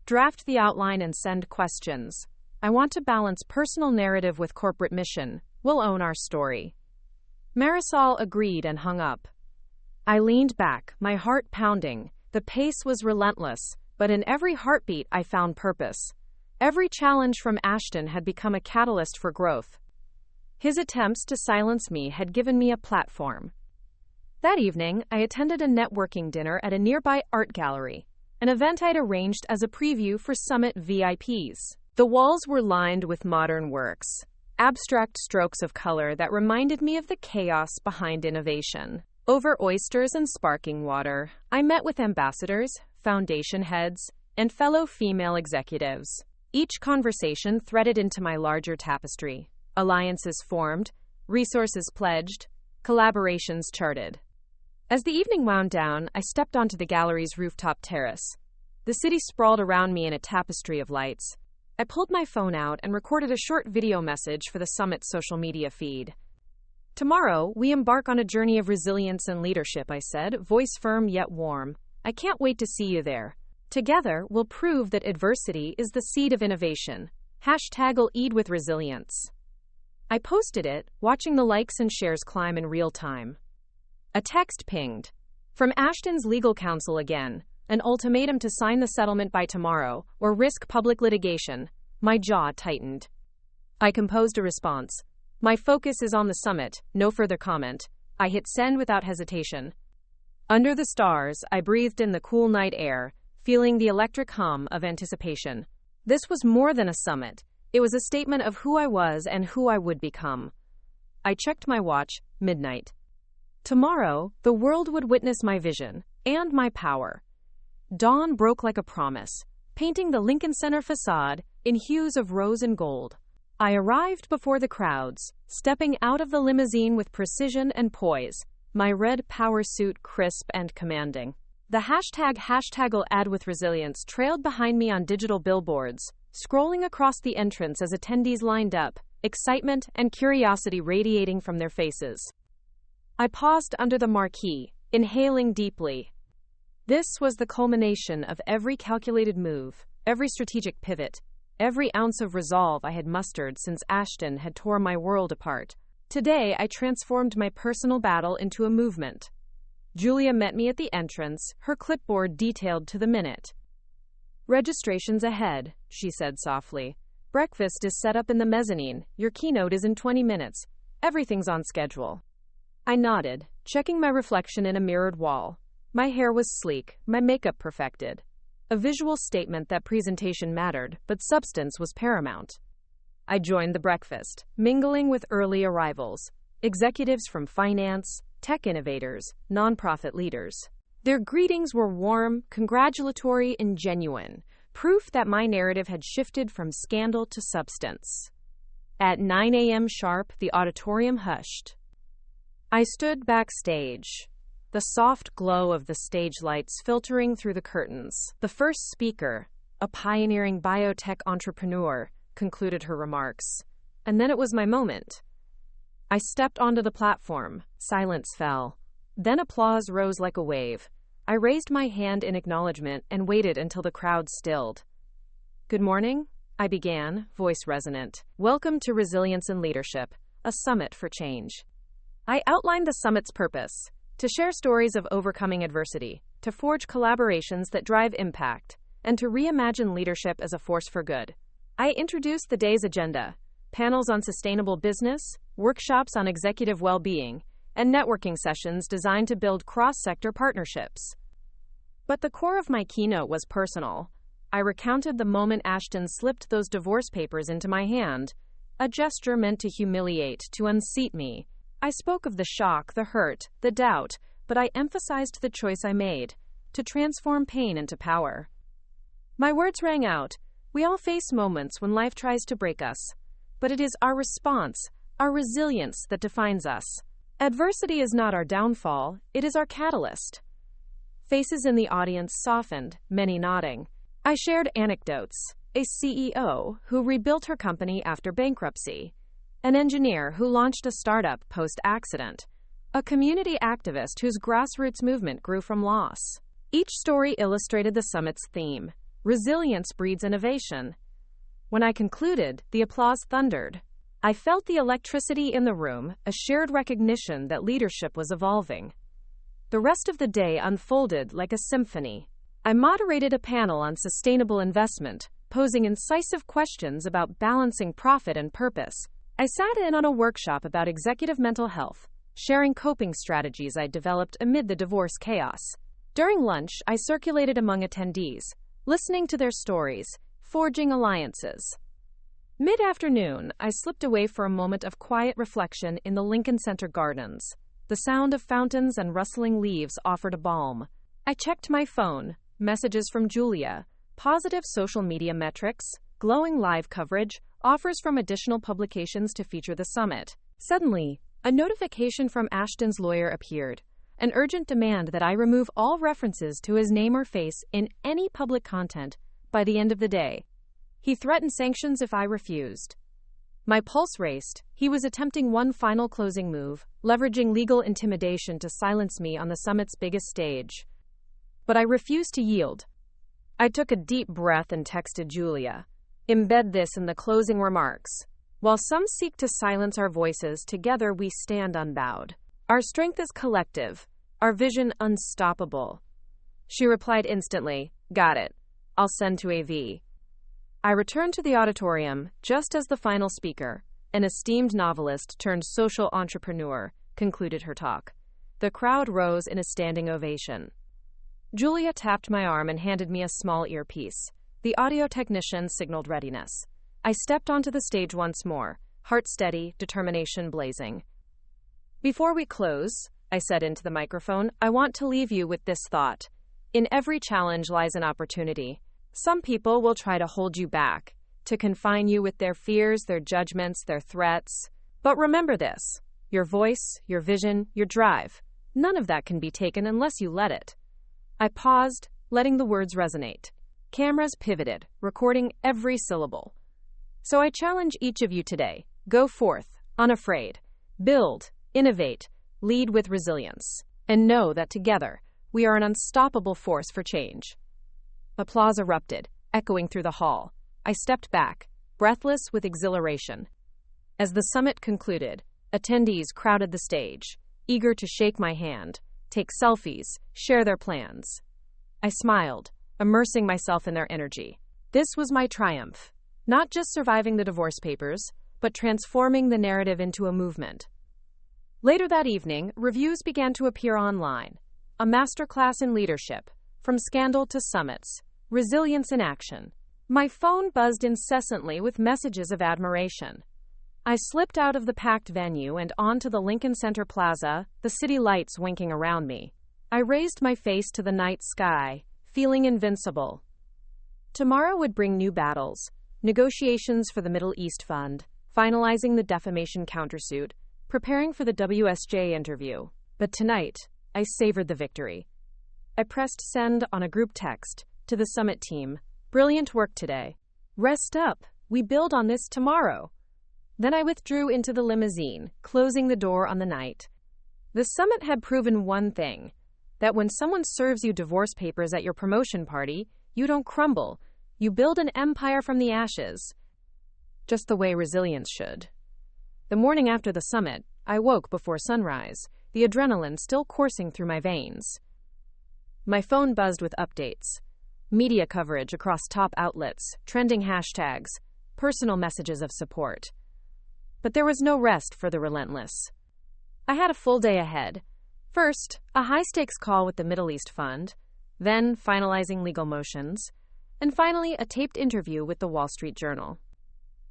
"Draft the outline and send questions. I want to balance personal narrative with corporate mission. We'll own our story." Marisol agreed and hung up. I leaned back, my heart pounding. The pace was relentless, but in every heartbeat I found purpose. Every challenge from Ashton had become a catalyst for growth. His attempts to silence me had given me a platform. That evening, I attended a networking dinner at a nearby art gallery, an event I'd arranged as a preview for Summit VIPs. The walls were lined with modern works, abstract strokes of color that reminded me of the chaos behind innovation. Over oysters and sparkling water, I met with ambassadors, foundation heads, and fellow female executives. Each conversation threaded into my larger tapestry. Alliances formed, resources pledged, collaborations charted. As the evening wound down, I stepped onto the gallery's rooftop terrace. The city sprawled around me in a tapestry of lights. I pulled my phone out and recorded a short video message for the summit's social media feed. Tomorrow, we embark on a journey of resilience and leadership, I said, voice firm yet warm. I can't wait to see you there. Together, we'll prove that adversity is the seed of innovation. #I'll lead with resilience. I posted it, watching the likes and shares climb in real time. A text pinged. From Ashton's legal counsel again, an ultimatum to sign the settlement by tomorrow, or risk public litigation. My jaw tightened. I composed a response. My focus is on the summit, no further comment. I hit send without hesitation. Under the stars, I breathed in the cool night air, feeling the electric hum of anticipation. This was more than a summit. It was a statement of who I was and who I would become. I checked my watch, midnight. Tomorrow, the world would witness my vision and my power. Dawn broke like a promise, painting the Lincoln Center facade in hues of rose and gold. I arrived before the crowds, stepping out of the limousine with precision and poise, my red power suit crisp and commanding. The #I'll add with resilience trailed behind me on digital billboards, scrolling across the entrance as attendees lined up, excitement and curiosity radiating from their faces. I paused under the marquee, inhaling deeply. This was the culmination of every calculated move, every strategic pivot, every ounce of resolve I had mustered since Ashton had torn my world apart. Today, I transformed my personal battle into a movement. Julia met me at the entrance, her clipboard detailed to the minute. "Registration's ahead," she said softly. "Breakfast is set up in the mezzanine. Your keynote is in 20 minutes. Everything's on schedule." I nodded, checking my reflection in a mirrored wall. My hair was sleek, my makeup perfected. A visual statement that presentation mattered, but substance was paramount. I joined the breakfast, mingling with early arrivals, executives from finance, tech innovators, nonprofit leaders. Their greetings were warm, congratulatory, and genuine, proof that my narrative had shifted from scandal to substance. At 9 a.m. sharp, the auditorium hushed. I stood backstage, the soft glow of the stage lights filtering through the curtains. The first speaker, a pioneering biotech entrepreneur, concluded her remarks. And then it was my moment. I stepped onto the platform. Silence fell. Then applause rose like a wave. I raised my hand in acknowledgement and waited until the crowd stilled. "Good morning," I began, voice resonant. "Welcome to Resilience and Leadership, a summit for change." I outlined the summit's purpose: to share stories of overcoming adversity, to forge collaborations that drive impact, and to reimagine leadership as a force for good. I introduced the day's agenda: panels on sustainable business, workshops on executive well-being, and networking sessions designed to build cross-sector partnerships. But the core of my keynote was personal. I recounted the moment Ashton slipped those divorce papers into my hand, a gesture meant to humiliate, to unseat me. I spoke of the shock, the hurt, the doubt, but I emphasized the choice I made, to transform pain into power. My words rang out. We all face moments when life tries to break us, but it is our response, our resilience that defines us. Adversity is not our downfall, it is our catalyst. Faces in the audience softened, many nodding. I shared anecdotes: a CEO who rebuilt her company after bankruptcy, an engineer who launched a startup post-accident, a community activist whose grassroots movement grew from loss. Each story illustrated the summit's theme: resilience breeds innovation. When I concluded, the applause thundered. I felt the electricity in the room, a shared recognition that leadership was evolving. The rest of the day unfolded like a symphony. I moderated a panel on sustainable investment, posing incisive questions about balancing profit and purpose. I sat in on a workshop about executive mental health, sharing coping strategies I'd developed amid the divorce chaos. During lunch, I circulated among attendees, listening to their stories, forging alliances. Mid-afternoon, I slipped away for a moment of quiet reflection in the Lincoln Center gardens. The sound of fountains and rustling leaves offered a balm. I checked my phone, messages from Julia, positive social media metrics, glowing live coverage, offers from additional publications to feature the summit. Suddenly, a notification from Ashton's lawyer appeared, an urgent demand that I remove all references to his name or face in any public content by the end of the day. He threatened sanctions if I refused. My pulse raced. He was attempting one final closing move, leveraging legal intimidation to silence me on the summit's biggest stage. But I refused to yield. I took a deep breath and texted Julia. Embed this in the closing remarks. While some seek to silence our voices, together we stand unbowed. Our strength is collective, our vision unstoppable. She replied instantly, got it. I'll send to AV. I returned to the auditorium just as the final speaker, an esteemed novelist turned social entrepreneur, concluded her talk. The crowd rose in a standing ovation. Julia tapped my arm and handed me a small earpiece. The audio technician signaled readiness. I stepped onto the stage once more, heart steady, determination blazing. Before we close, I said into the microphone, I want to leave you with this thought. In every challenge lies an opportunity. Some people will try to hold you back, to confine you with their fears, their judgments, their threats. But remember this, your voice, your vision, your drive, none of that can be taken unless you let it. I paused, letting the words resonate. Cameras pivoted, recording every syllable. So I challenge each of you today, go forth, unafraid, build, innovate, lead with resilience, and know that together, we are an unstoppable force for change. Applause erupted, echoing through the hall. I stepped back, breathless with exhilaration. As the summit concluded, attendees crowded the stage, eager to shake my hand, take selfies, share their plans. I smiled, immersing myself in their energy. This was my triumph, not just surviving the divorce papers, but transforming the narrative into a movement. Later that evening, reviews began to appear online. A masterclass in leadership, from scandal to summits, resilience in action. My phone buzzed incessantly with messages of admiration. I slipped out of the packed venue and onto the Lincoln Center Plaza, the city lights winking around me. I raised my face to the night sky, feeling invincible. Tomorrow would bring new battles, negotiations for the Middle East Fund, finalizing the defamation countersuit, preparing for the WSJ interview. But tonight, I savored the victory. I pressed send on a group text to the summit team. Brilliant work today. Rest up. We build on this tomorrow. Then I withdrew into the limousine, closing the door on the night. The summit had proven one thing, that when someone serves you divorce papers at your promotion party, you don't crumble. You build an empire from the ashes. Just the way resilience should. The morning after the summit, I woke before sunrise, the adrenaline still coursing through my veins. My phone buzzed with updates. Media coverage across top outlets, trending hashtags, personal messages of support. But there was no rest for the relentless. I had a full day ahead. First, a high-stakes call with the Middle East Fund, then finalizing legal motions, and finally a taped interview with the Wall Street Journal.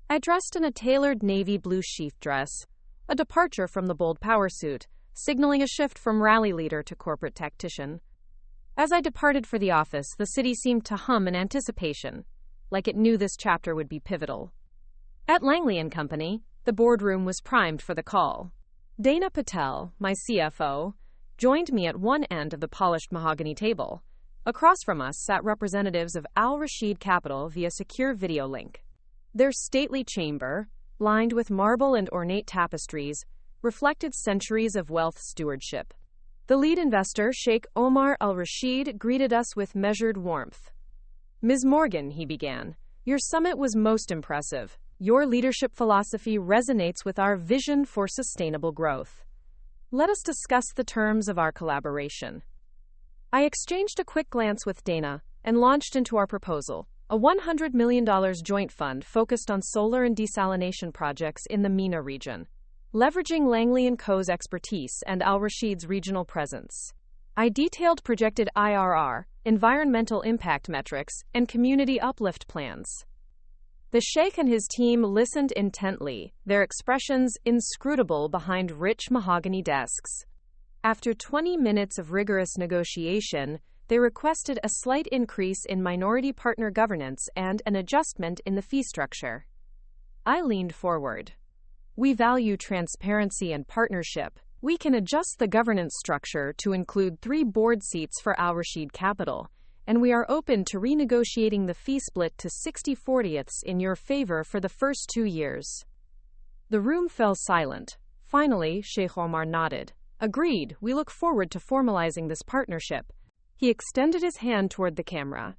I dressed in a tailored navy blue sheath dress, a departure from the bold power suit, signaling a shift from rally leader to corporate tactician. As I departed for the office, the city seemed to hum in anticipation, like it knew this chapter would be pivotal. At Langley & Company, the boardroom was primed for the call. Dana Patel, my CFO, joined me at one end of the polished mahogany table. Across from us sat representatives of Al Rashid Capital via secure video link. Their stately chamber, lined with marble and ornate tapestries, reflected centuries of wealth stewardship. The lead investor, Sheikh Omar Al-Rashid, greeted us with measured warmth. Ms. Morgan, he began, your summit was most impressive. Your leadership philosophy resonates with our vision for sustainable growth. Let us discuss the terms of our collaboration. I exchanged a quick glance with Dana and launched into our proposal, a $100 million joint fund focused on solar and desalination projects in the MENA region, leveraging Langley & Co.'s expertise and Al Rashid's regional presence. I detailed projected IRR, environmental impact metrics, and community uplift plans. The Sheikh and his team listened intently, their expressions inscrutable behind rich mahogany desks. After 20 minutes of rigorous negotiation, they requested a slight increase in minority partner governance and an adjustment in the fee structure. I leaned forward. We value transparency and partnership. We can adjust the governance structure to include 3 board seats for Al Rashid Capital, and we are open to renegotiating the fee split to 60/40 in your favor for the first 2 years. The room fell silent. Finally, Sheikh Omar nodded. Agreed, we look forward to formalizing this partnership. He extended his hand toward the camera.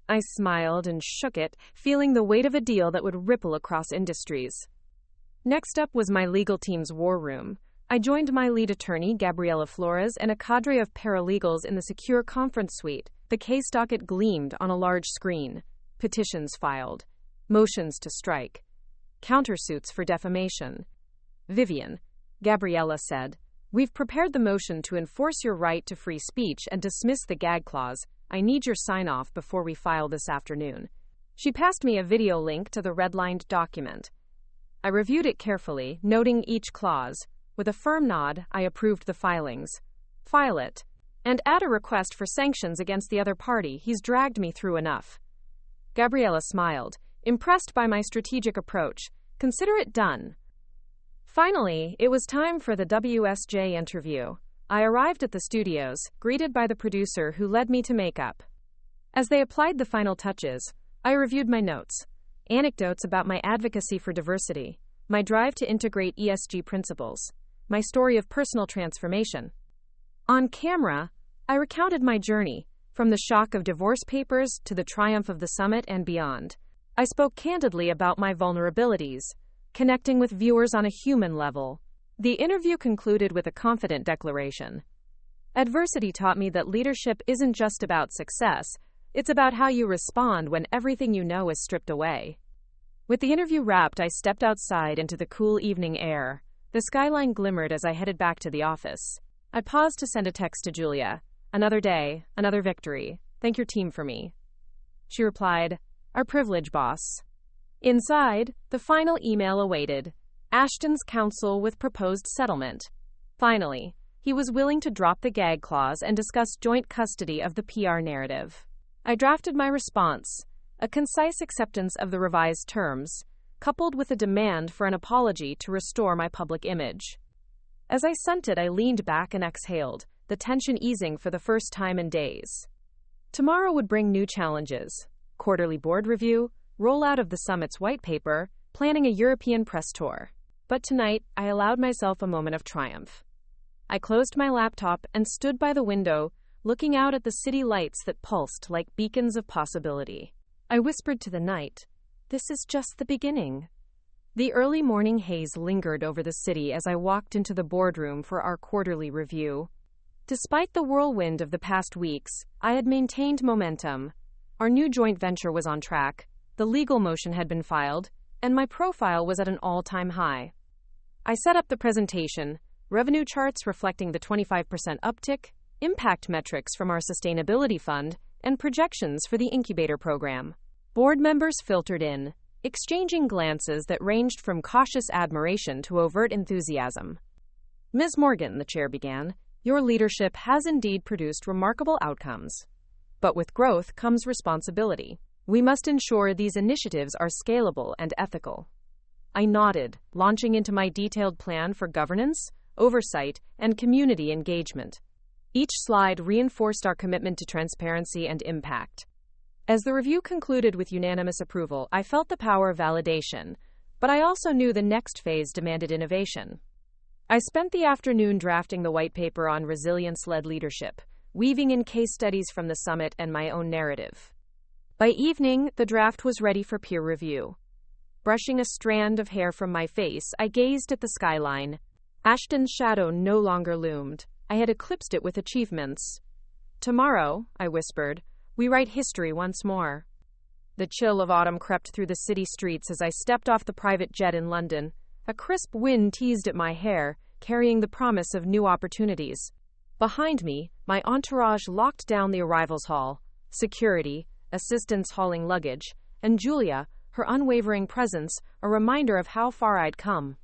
I smiled and shook it, feeling the weight of a deal that would ripple across industries. Next up was my legal team's war room. I joined my lead attorney, Gabriela Flores, and a cadre of paralegals in the secure conference suite. The case docket gleamed on a large screen. Petitions filed. Motions to strike. Countersuits for defamation. Vivian, Gabriela said, we've prepared the motion to enforce your right to free speech and dismiss the gag clause. I need your sign-off before we file this afternoon. She passed me a video link to the redlined document. I reviewed it carefully, noting each clause. With a firm nod, I approved the filings. File it. And add a request for sanctions against the other party. He's dragged me through enough. Gabriela smiled, impressed by my strategic approach. Consider it done. Finally, it was time for the WSJ interview. I arrived at the studios, greeted by the producer who led me to makeup. As they applied the final touches, I reviewed my notes. Anecdotes about my advocacy for diversity, my drive to integrate ESG principles, my story of personal transformation. On camera, I recounted my journey, from the shock of divorce papers to the triumph of the summit and beyond. I spoke candidly about my vulnerabilities, connecting with viewers on a human level. The interview concluded with a confident declaration. Adversity taught me that leadership isn't just about success, it's about how you respond when everything you know is stripped away. With the interview wrapped, I stepped outside into the cool evening air. The skyline glimmered as I headed back to the office. I paused to send a text to Julia. Another day, another victory. Thank your team for me. She replied, our privilege, boss. Inside, the final email awaited. Ashton's counsel with proposed settlement. Finally, he was willing to drop the gag clause and discuss joint custody of the PR narrative. I drafted my response, a concise acceptance of the revised terms, coupled with a demand for an apology to restore my public image. As I sent it, I leaned back and exhaled, the tension easing for the first time in days. Tomorrow would bring new challenges: quarterly board review, rollout of the summit's white paper, planning a European press tour. But tonight, I allowed myself a moment of triumph. I closed my laptop and stood by the window, looking out at the city lights that pulsed like beacons of possibility. I whispered to the night, this is just the beginning. The early morning haze lingered over the city as I walked into the boardroom for our quarterly review. Despite the whirlwind of the past weeks, I had maintained momentum. Our new joint venture was on track, the legal motion had been filed, and my profile was at an all-time high. I set up the presentation, revenue charts reflecting the 25% uptick, impact metrics from our sustainability fund, and projections for the incubator program. Board members filtered in, exchanging glances that ranged from cautious admiration to overt enthusiasm. Ms. Morgan, the chair began, your leadership has indeed produced remarkable outcomes. But with growth comes responsibility. We must ensure these initiatives are scalable and ethical. I nodded, launching into my detailed plan for governance, oversight, and community engagement. Each slide reinforced our commitment to transparency and impact. As the review concluded with unanimous approval, I felt the power of validation, but I also knew the next phase demanded innovation. I spent the afternoon drafting the white paper on resilience-led leadership, weaving in case studies from the summit and my own narrative. By evening, the draft was ready for peer review. Brushing a strand of hair from my face, I gazed at the skyline. Ashton's shadow no longer loomed. I had eclipsed it with achievements. Tomorrow, I whispered, we write history once more. The chill of autumn crept through the city streets as I stepped off the private jet in London. A crisp wind teased at my hair, carrying the promise of new opportunities. Behind me, my entourage locked down the arrivals hall. Security, assistants hauling luggage, and Julia, her unwavering presence, a reminder of how far I'd come.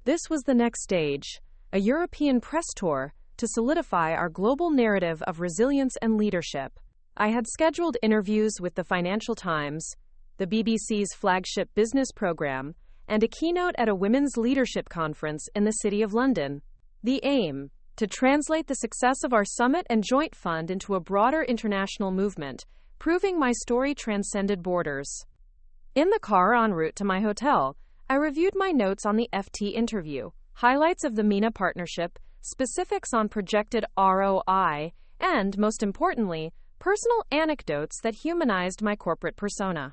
This was the next stage, a European press tour, to solidify our global narrative of resilience and leadership. I had scheduled interviews with the Financial Times, the BBC's flagship business program, and a keynote at a women's leadership conference in the City of London. The aim, to translate the success of our summit and joint fund into a broader international movement, proving my story transcended borders. In the car en route to my hotel, I reviewed my notes on the FT interview, highlights of the MENA partnership, specifics on projected ROI, and, most importantly, personal anecdotes that humanized my corporate persona.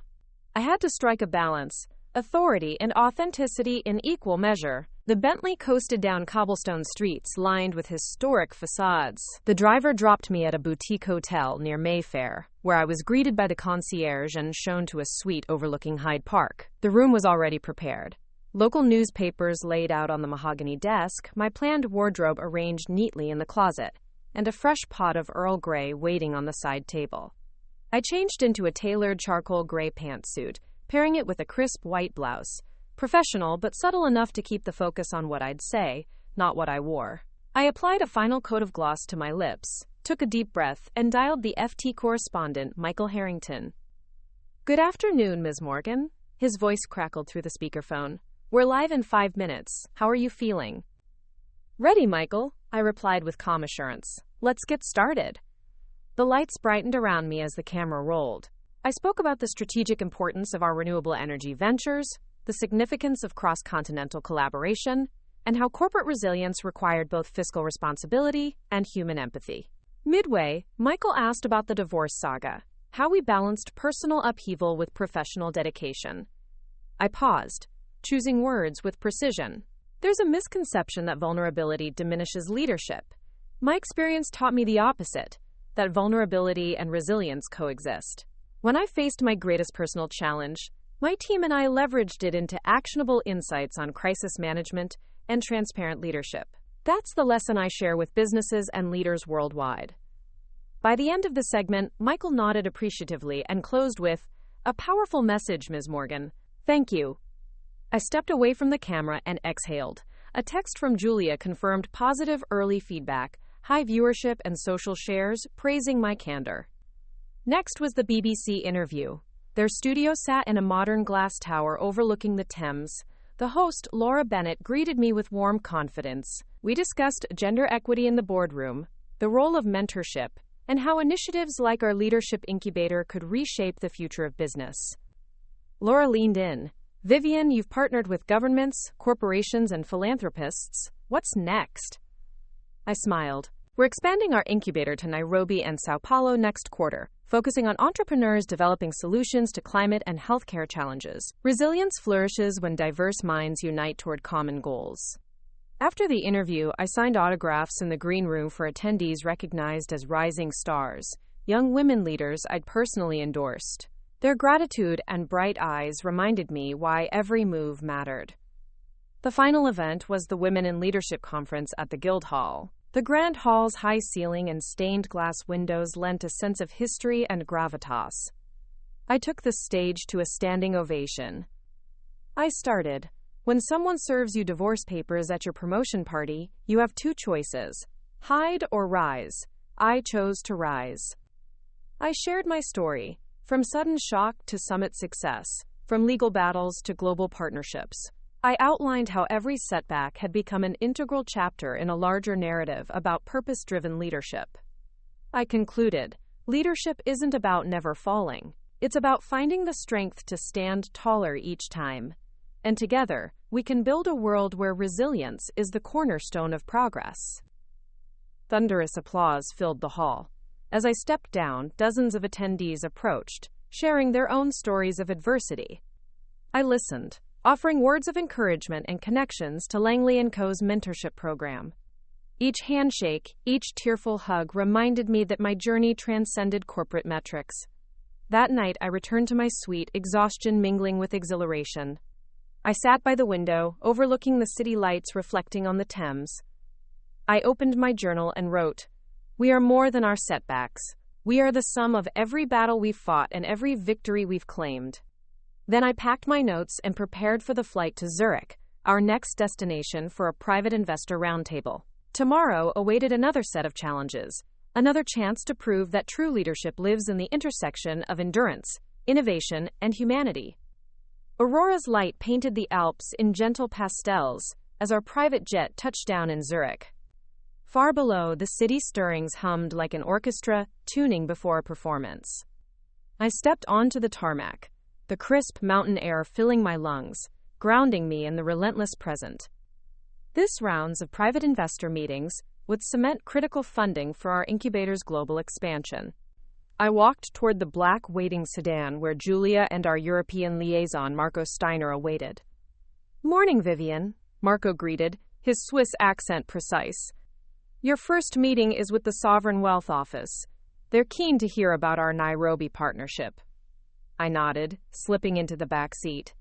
I had to strike a balance, authority and authenticity in equal measure. The Bentley coasted down cobblestone streets lined with historic facades. The driver dropped me at a boutique hotel near Mayfair, where I was greeted by the concierge and shown to a suite overlooking Hyde Park. The room was already prepared. Local newspapers laid out on the mahogany desk, my planned wardrobe arranged neatly in the closet, and a fresh pot of Earl Grey waiting on the side table. I changed into a tailored charcoal gray pantsuit, pairing it with a crisp white blouse. Professional, but subtle enough to keep the focus on what I'd say, not what I wore. I applied a final coat of gloss to my lips, took a deep breath, and dialed the FT correspondent, Michael Harrington. "Good afternoon, Ms. Morgan." His voice crackled through the speakerphone. "We're live in 5 minutes. How are you feeling?" "Ready, Michael," I replied with calm assurance. "Let's get started." The lights brightened around me as the camera rolled. I spoke about the strategic importance of our renewable energy ventures, the significance of cross-continental collaboration, and how corporate resilience required both fiscal responsibility and human empathy. Midway, Michael asked about the divorce saga, how we balanced personal upheaval with professional dedication. I paused, choosing words with precision. There's a misconception that vulnerability diminishes leadership. My experience taught me the opposite, that vulnerability and resilience coexist. When I faced my greatest personal challenge, my team and I leveraged it into actionable insights on crisis management and transparent leadership. That's the lesson I share with businesses and leaders worldwide. By the end of the segment, Michael nodded appreciatively and closed with, "A powerful message, Ms. Morgan. Thank you." I stepped away from the camera and exhaled. A text from Julia confirmed positive early feedback, high viewership and social shares, praising my candor. Next was the BBC interview. Their studio sat in a modern glass tower overlooking the Thames. The host, Laura Bennett, greeted me with warm confidence. We discussed gender equity in the boardroom, the role of mentorship, and how initiatives like our leadership incubator could reshape the future of business. Laura leaned in. "Vivian, you've partnered with governments, corporations, and philanthropists. What's next?" I smiled. "We're expanding our incubator to Nairobi and Sao Paulo next quarter, focusing on entrepreneurs developing solutions to climate and healthcare challenges. Resilience flourishes when diverse minds unite toward common goals." After the interview, I signed autographs in the green room for attendees recognized as rising stars, young women leaders I'd personally endorsed. Their gratitude and bright eyes reminded me why every move mattered. The final event was the Women in Leadership Conference at the Guildhall. The Grand Hall's high ceiling and stained glass windows lent a sense of history and gravitas. I took the stage to a standing ovation. I started. "When someone serves you divorce papers at your promotion party, you have two choices: hide or rise. I chose to rise." I shared my story, from sudden shock to summit success, from legal battles to global partnerships. I outlined how every setback had become an integral chapter in a larger narrative about purpose-driven leadership. I concluded, leadership isn't about never falling. It's about finding the strength to stand taller each time. And together, we can build a world where resilience is the cornerstone of progress. Thunderous applause filled the hall. As I stepped down, dozens of attendees approached, sharing their own stories of adversity. I listened, offering words of encouragement and connections to Langley & Co.'s mentorship program. Each handshake, each tearful hug reminded me that my journey transcended corporate metrics. That night, I returned to my suite, exhaustion mingling with exhilaration. I sat by the window, overlooking the city lights reflecting on the Thames. I opened my journal and wrote, "We are more than our setbacks. We are the sum of every battle we've fought and every victory we've claimed." Then I packed my notes and prepared for the flight to Zurich, our next destination for a private investor roundtable. Tomorrow awaited another set of challenges, another chance to prove that true leadership lives in the intersection of endurance, innovation, and humanity. Aurora's light painted the Alps in gentle pastels as our private jet touched down in Zurich. Far below, the city stirrings hummed like an orchestra tuning before a performance. I stepped onto the tarmac, the crisp mountain air filling my lungs, grounding me in the relentless present. This rounds of private investor meetings would cement critical funding for our incubator's global expansion. I walked toward the black waiting sedan where Julia and our European liaison, Marco Steiner, awaited. "Morning, Vivian," Marco greeted, his Swiss accent precise. "Your first meeting is with the Sovereign Wealth Office. They're keen to hear about our Nairobi partnership." I nodded, slipping into the back seat.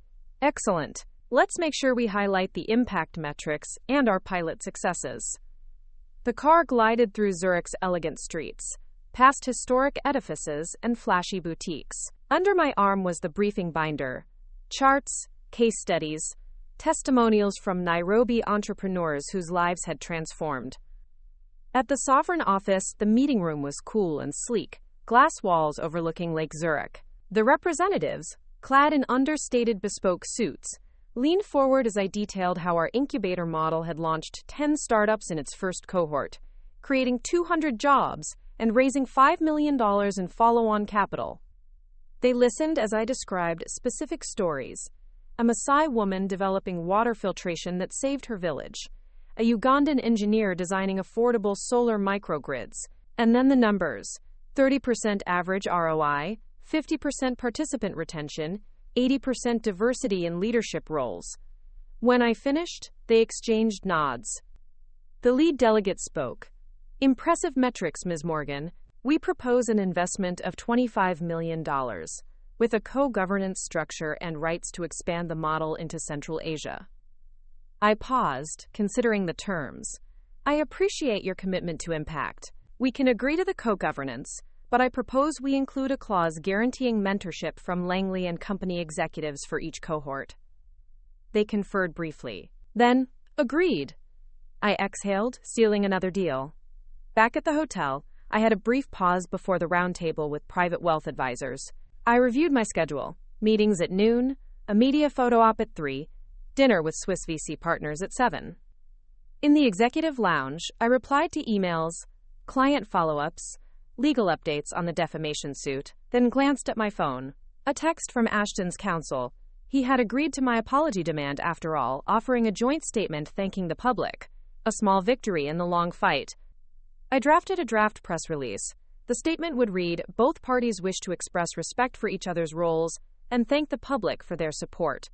"Excellent. Let's make sure we highlight the impact metrics and our pilot successes." The car glided through Zurich's elegant streets, past historic edifices and flashy boutiques. Under my arm was the briefing binder, charts, case studies, testimonials from Nairobi entrepreneurs whose lives had transformed. At the Sovereign Office, the meeting room was cool and sleek, glass walls overlooking Lake Zurich. The representatives, clad in understated bespoke suits, leaned forward as I detailed how our incubator model had launched 10 startups in its first cohort, creating 200 jobs and raising $5 million in follow-on capital. They listened as I described specific stories: a Maasai woman developing water filtration that saved her village, a Ugandan engineer designing affordable solar microgrids, and then the numbers: 30% average ROI, 50% participant retention, 80% diversity in leadership roles. When I finished, they exchanged nods. The lead delegate spoke. "Impressive metrics, Ms. Morgan. We propose an investment of $25 million, with a co-governance structure and rights to expand the model into Central Asia." I paused, considering the terms. "I appreciate your commitment to impact. We can agree to the co-governance, but I propose we include a clause guaranteeing mentorship from Langley and Company executives for each cohort." They conferred briefly. Then, "Agreed." I exhaled, sealing another deal. Back at the hotel, I had a brief pause before the roundtable with private wealth advisors. I reviewed my schedule: meetings at noon, a media photo op at 3, dinner with Swiss VC partners at 7. In the executive lounge, I replied to emails, client follow-ups, legal updates on the defamation suit, then glanced at my phone. A text from Ashton's counsel. He had agreed to my apology demand after all, offering a joint statement thanking the public. A small victory in the long fight. I drafted a draft press release. The statement would read, "Both parties wish to express respect for each other's roles and thank the public for their support."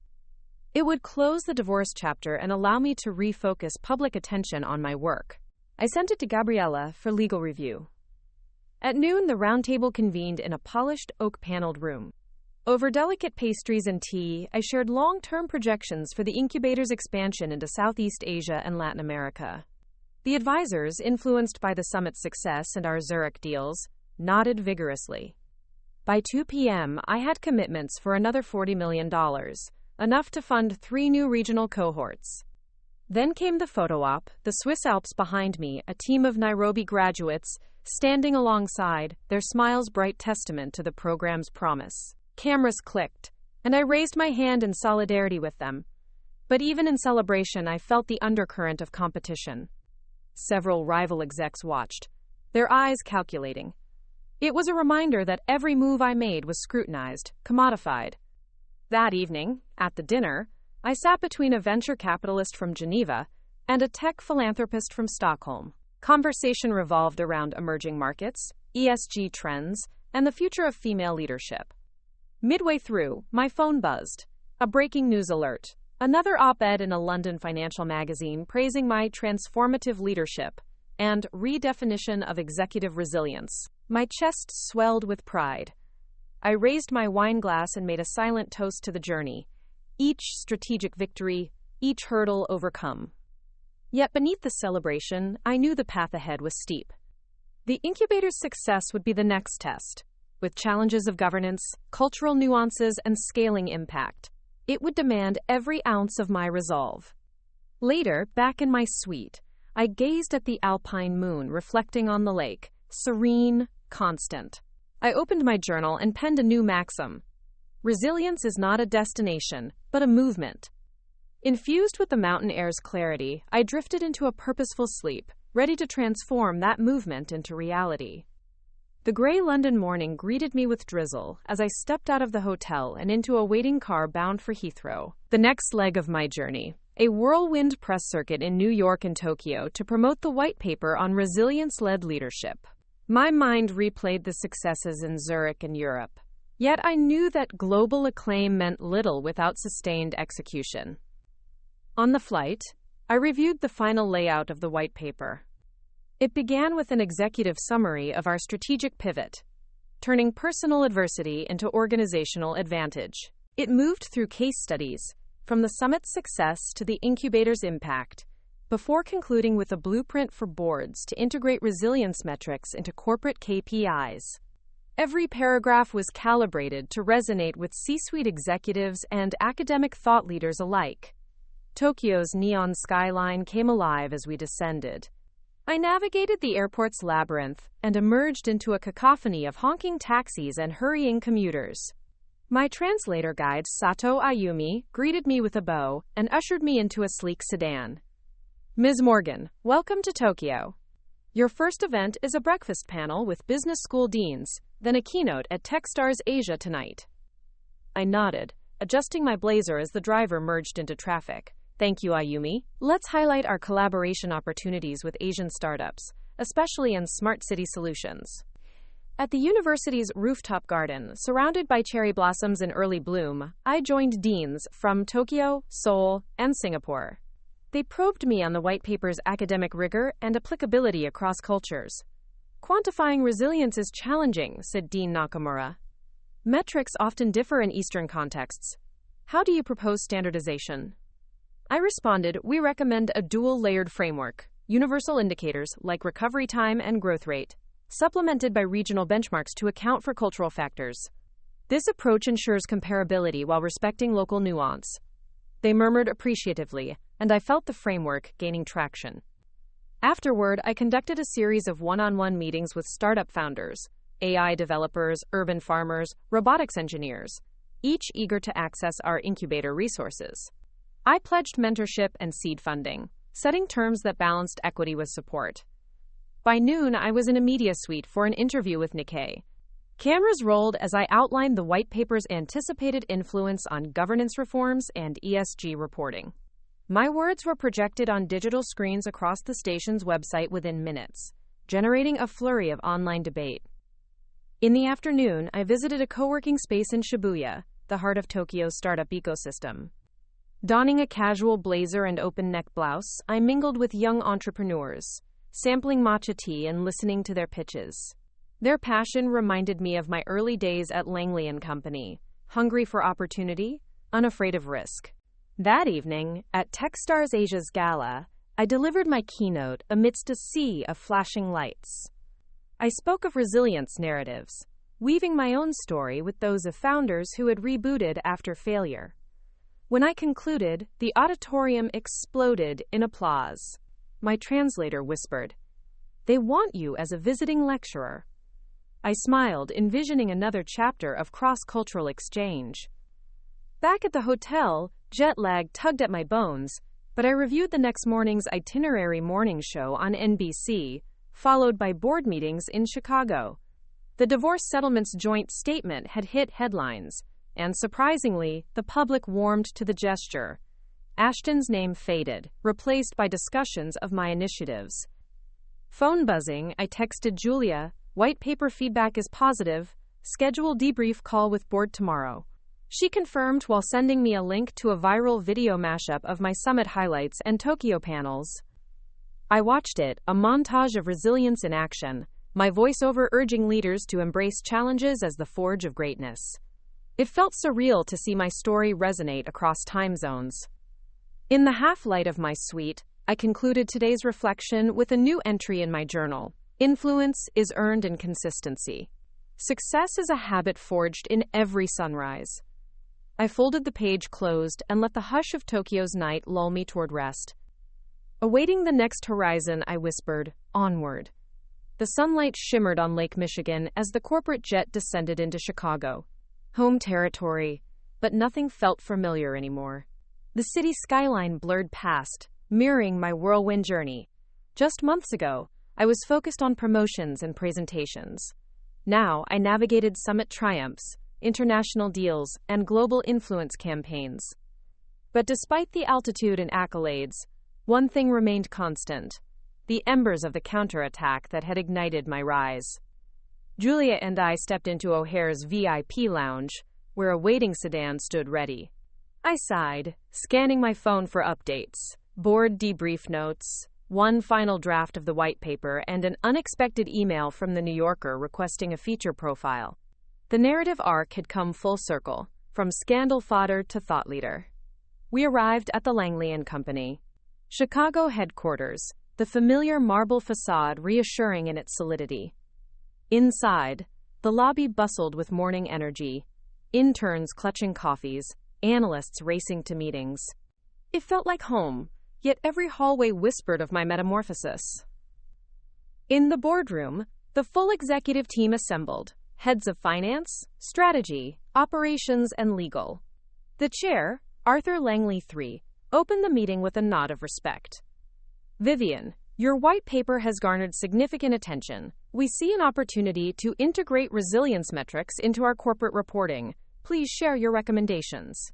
It would close the divorce chapter and allow me to refocus public attention on my work. I sent it to Gabriella for legal review. At noon, the roundtable convened in a polished oak-paneled room. Over delicate pastries and tea, I shared long-term projections for the incubator's expansion into Southeast Asia and Latin America. The advisors, influenced by the summit's success and our Zurich deals, nodded vigorously. By 2 p.m., I had commitments for another $40 million, enough to fund 3 new regional cohorts. Then came the photo op, the Swiss Alps behind me, a team of Nairobi graduates, standing alongside, their smiles bright testament to the program's promise. Cameras clicked, and I raised my hand in solidarity with them. But even in celebration, I felt the undercurrent of competition. Several rival execs watched, their eyes calculating. It was a reminder that every move I made was scrutinized, commodified. That evening, at the dinner, I sat between a venture capitalist from Geneva and a tech philanthropist from Stockholm. Conversation revolved around emerging markets, ESG trends, and the future of female leadership. Midway through, my phone buzzed. A breaking news alert. Another op-ed in a London financial magazine praising my transformative leadership and redefinition of executive resilience. My chest swelled with pride. I raised my wine glass and made a silent toast to the journey. Each strategic victory, each hurdle overcome. Yet beneath the celebration, I knew the path ahead was steep. The incubator's success would be the next test. With challenges of governance, cultural nuances, and scaling impact, it would demand every ounce of my resolve. Later, back in my suite, I gazed at the alpine moon reflecting on the lake, serene, constant. I opened my journal and penned a new maxim. Resilience is not a destination, but a movement. Infused with the mountain air's clarity, I drifted into a purposeful sleep, ready to transform that movement into reality. The grey London morning greeted me with drizzle as I stepped out of the hotel and into a waiting car bound for Heathrow. The next leg of my journey, a whirlwind press circuit in New York and Tokyo to promote the white paper on resilience-led leadership. My mind replayed the successes in Zurich and Europe. Yet I knew that global acclaim meant little without sustained execution. On the flight, I reviewed the final layout of the white paper. It began with an executive summary of our strategic pivot, turning personal adversity into organizational advantage. It moved through case studies, from the summit's success to the incubator's impact, before concluding with a blueprint for boards to integrate resilience metrics into corporate KPIs. Every paragraph was calibrated to resonate with C-suite executives and academic thought leaders alike. Tokyo's neon skyline came alive as we descended. I navigated the airport's labyrinth and emerged into a cacophony of honking taxis and hurrying commuters. My translator guide, Sato Ayumi, greeted me with a bow and ushered me into a sleek sedan. Ms. Morgan, welcome to Tokyo. Your first event is a breakfast panel with business school deans, then a keynote at Techstars Asia tonight. I nodded, adjusting my blazer as the driver merged into traffic. Thank you, Ayumi. Let's highlight our collaboration opportunities with Asian startups, especially in smart city solutions. At the university's rooftop garden, surrounded by cherry blossoms in early bloom, I joined deans from Tokyo, Seoul, and Singapore. They probed me on the white paper's academic rigor and applicability across cultures. Quantifying resilience is challenging, said Dean Nakamura. Metrics often differ in Eastern contexts. How do you propose standardization? I responded, we recommend a dual-layered framework, universal indicators like recovery time and growth rate, supplemented by regional benchmarks to account for cultural factors. This approach ensures comparability while respecting local nuance. They murmured appreciatively, and I felt the framework gaining traction. Afterward, I conducted a series of one-on-one meetings with startup founders, AI developers, urban farmers, robotics engineers, each eager to access our incubator resources. I pledged mentorship and seed funding, setting terms that balanced equity with support. By noon, I was in a media suite for an interview with Nikkei. Cameras rolled as I outlined the white paper's anticipated influence on governance reforms and ESG reporting. My words were projected on digital screens across the station's website within minutes, generating a flurry of online debate. In the afternoon, I visited a co-working space in Shibuya, the heart of Tokyo's startup ecosystem. Donning a casual blazer and open-neck blouse, I mingled with young entrepreneurs, sampling matcha tea and listening to their pitches. Their passion reminded me of my early days at Langley & Company, hungry for opportunity, unafraid of risk. That evening, at Techstars Asia's gala, I delivered my keynote amidst a sea of flashing lights. I spoke of resilience narratives, weaving my own story with those of founders who had rebooted after failure. When I concluded, the auditorium exploded in applause. My translator whispered, "They want you as a visiting lecturer." I smiled, envisioning another chapter of cross-cultural exchange. Back at the hotel, jet lag tugged at my bones, but I reviewed the next morning's itinerary morning show on NBC, followed by board meetings in Chicago. The divorce settlement's joint statement had hit headlines, and surprisingly, the public warmed to the gesture. Ashton's name faded, replaced by discussions of my initiatives. Phone buzzing, I texted Julia, "White paper feedback is positive. Schedule debrief call with board tomorrow." She confirmed while sending me a link to a viral video mashup of my summit highlights and Tokyo panels. I watched it, a montage of resilience in action, my voiceover urging leaders to embrace challenges as the forge of greatness. It felt surreal to see my story resonate across time zones. In the half-light of my suite, I concluded today's reflection with a new entry in my journal. Influence is earned in consistency. Success is a habit forged in every sunrise. I folded the page closed and let the hush of Tokyo's night lull me toward rest. Awaiting the next horizon, I whispered, "Onward." The sunlight shimmered on Lake Michigan as the corporate jet descended into Chicago. Home territory, but nothing felt familiar anymore. The city skyline blurred past, mirroring my whirlwind journey. Just months ago, I was focused on promotions and presentations. Now I navigated summit triumphs, international deals, and global influence campaigns. But despite the altitude and accolades, one thing remained constant: the embers of the counterattack that had ignited my rise. Julia and I stepped into O'Hare's VIP lounge, where a waiting sedan stood ready. I sighed, scanning my phone for updates, board debrief notes, one final draft of the white paper, and an unexpected email from the New Yorker requesting a feature profile. The narrative arc had come full circle, from scandal fodder to thought leader. We arrived at the Langley & Company, Chicago headquarters, the familiar marble facade reassuring in its solidity. Inside, the lobby bustled with morning energy, interns clutching coffees, analysts racing to meetings. It felt like home, yet every hallway whispered of my metamorphosis. In the boardroom, the full executive team assembled, heads of finance, strategy, operations, and legal. The chair, Arthur Langley III, opened the meeting with a nod of respect. Vivian, your white paper has garnered significant attention. We see an opportunity to integrate resilience metrics into our corporate reporting. Please share your recommendations.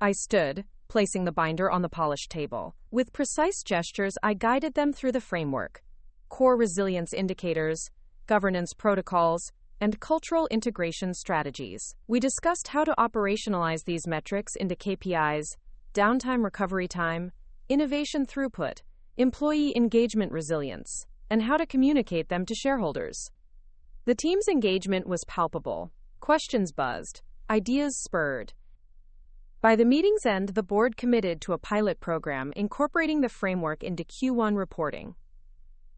I stood, placing the binder on the polished table. With precise gestures, I guided them through the framework: core resilience indicators, governance protocols, and cultural integration strategies. We discussed how to operationalize these metrics into KPIs, downtime recovery time, innovation throughput, employee engagement resilience, and how to communicate them to shareholders. The team's engagement was palpable. Questions buzzed, ideas spurred. By the meeting's end, the board committed to a pilot program incorporating the framework into Q1 reporting.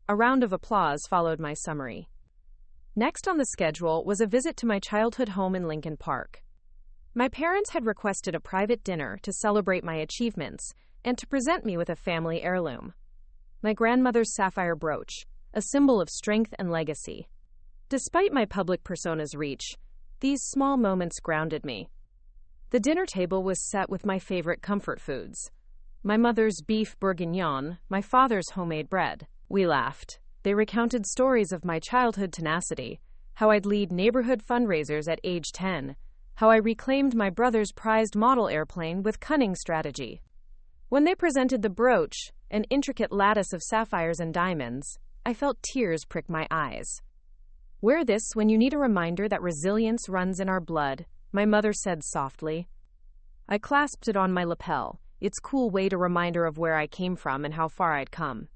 A round of applause followed my summary. Next on the schedule was a visit to my childhood home in Lincoln Park. My parents had requested a private dinner to celebrate my achievements and to present me with a family heirloom: my grandmother's sapphire brooch, a symbol of strength and legacy. Despite my public persona's reach, these small moments grounded me. The dinner table was set with my favorite comfort foods: my mother's beef bourguignon, my father's homemade bread. We laughed. They recounted stories of my childhood tenacity, how I'd lead neighborhood fundraisers at age 10, how I reclaimed my brother's prized model airplane with cunning strategy. When they presented the brooch, an intricate lattice of sapphires and diamonds, I felt tears prick my eyes. Wear this when you need a reminder that resilience runs in our blood, my mother said softly. I clasped it on my lapel, its cool weight a reminder of where I came from and how far I'd come.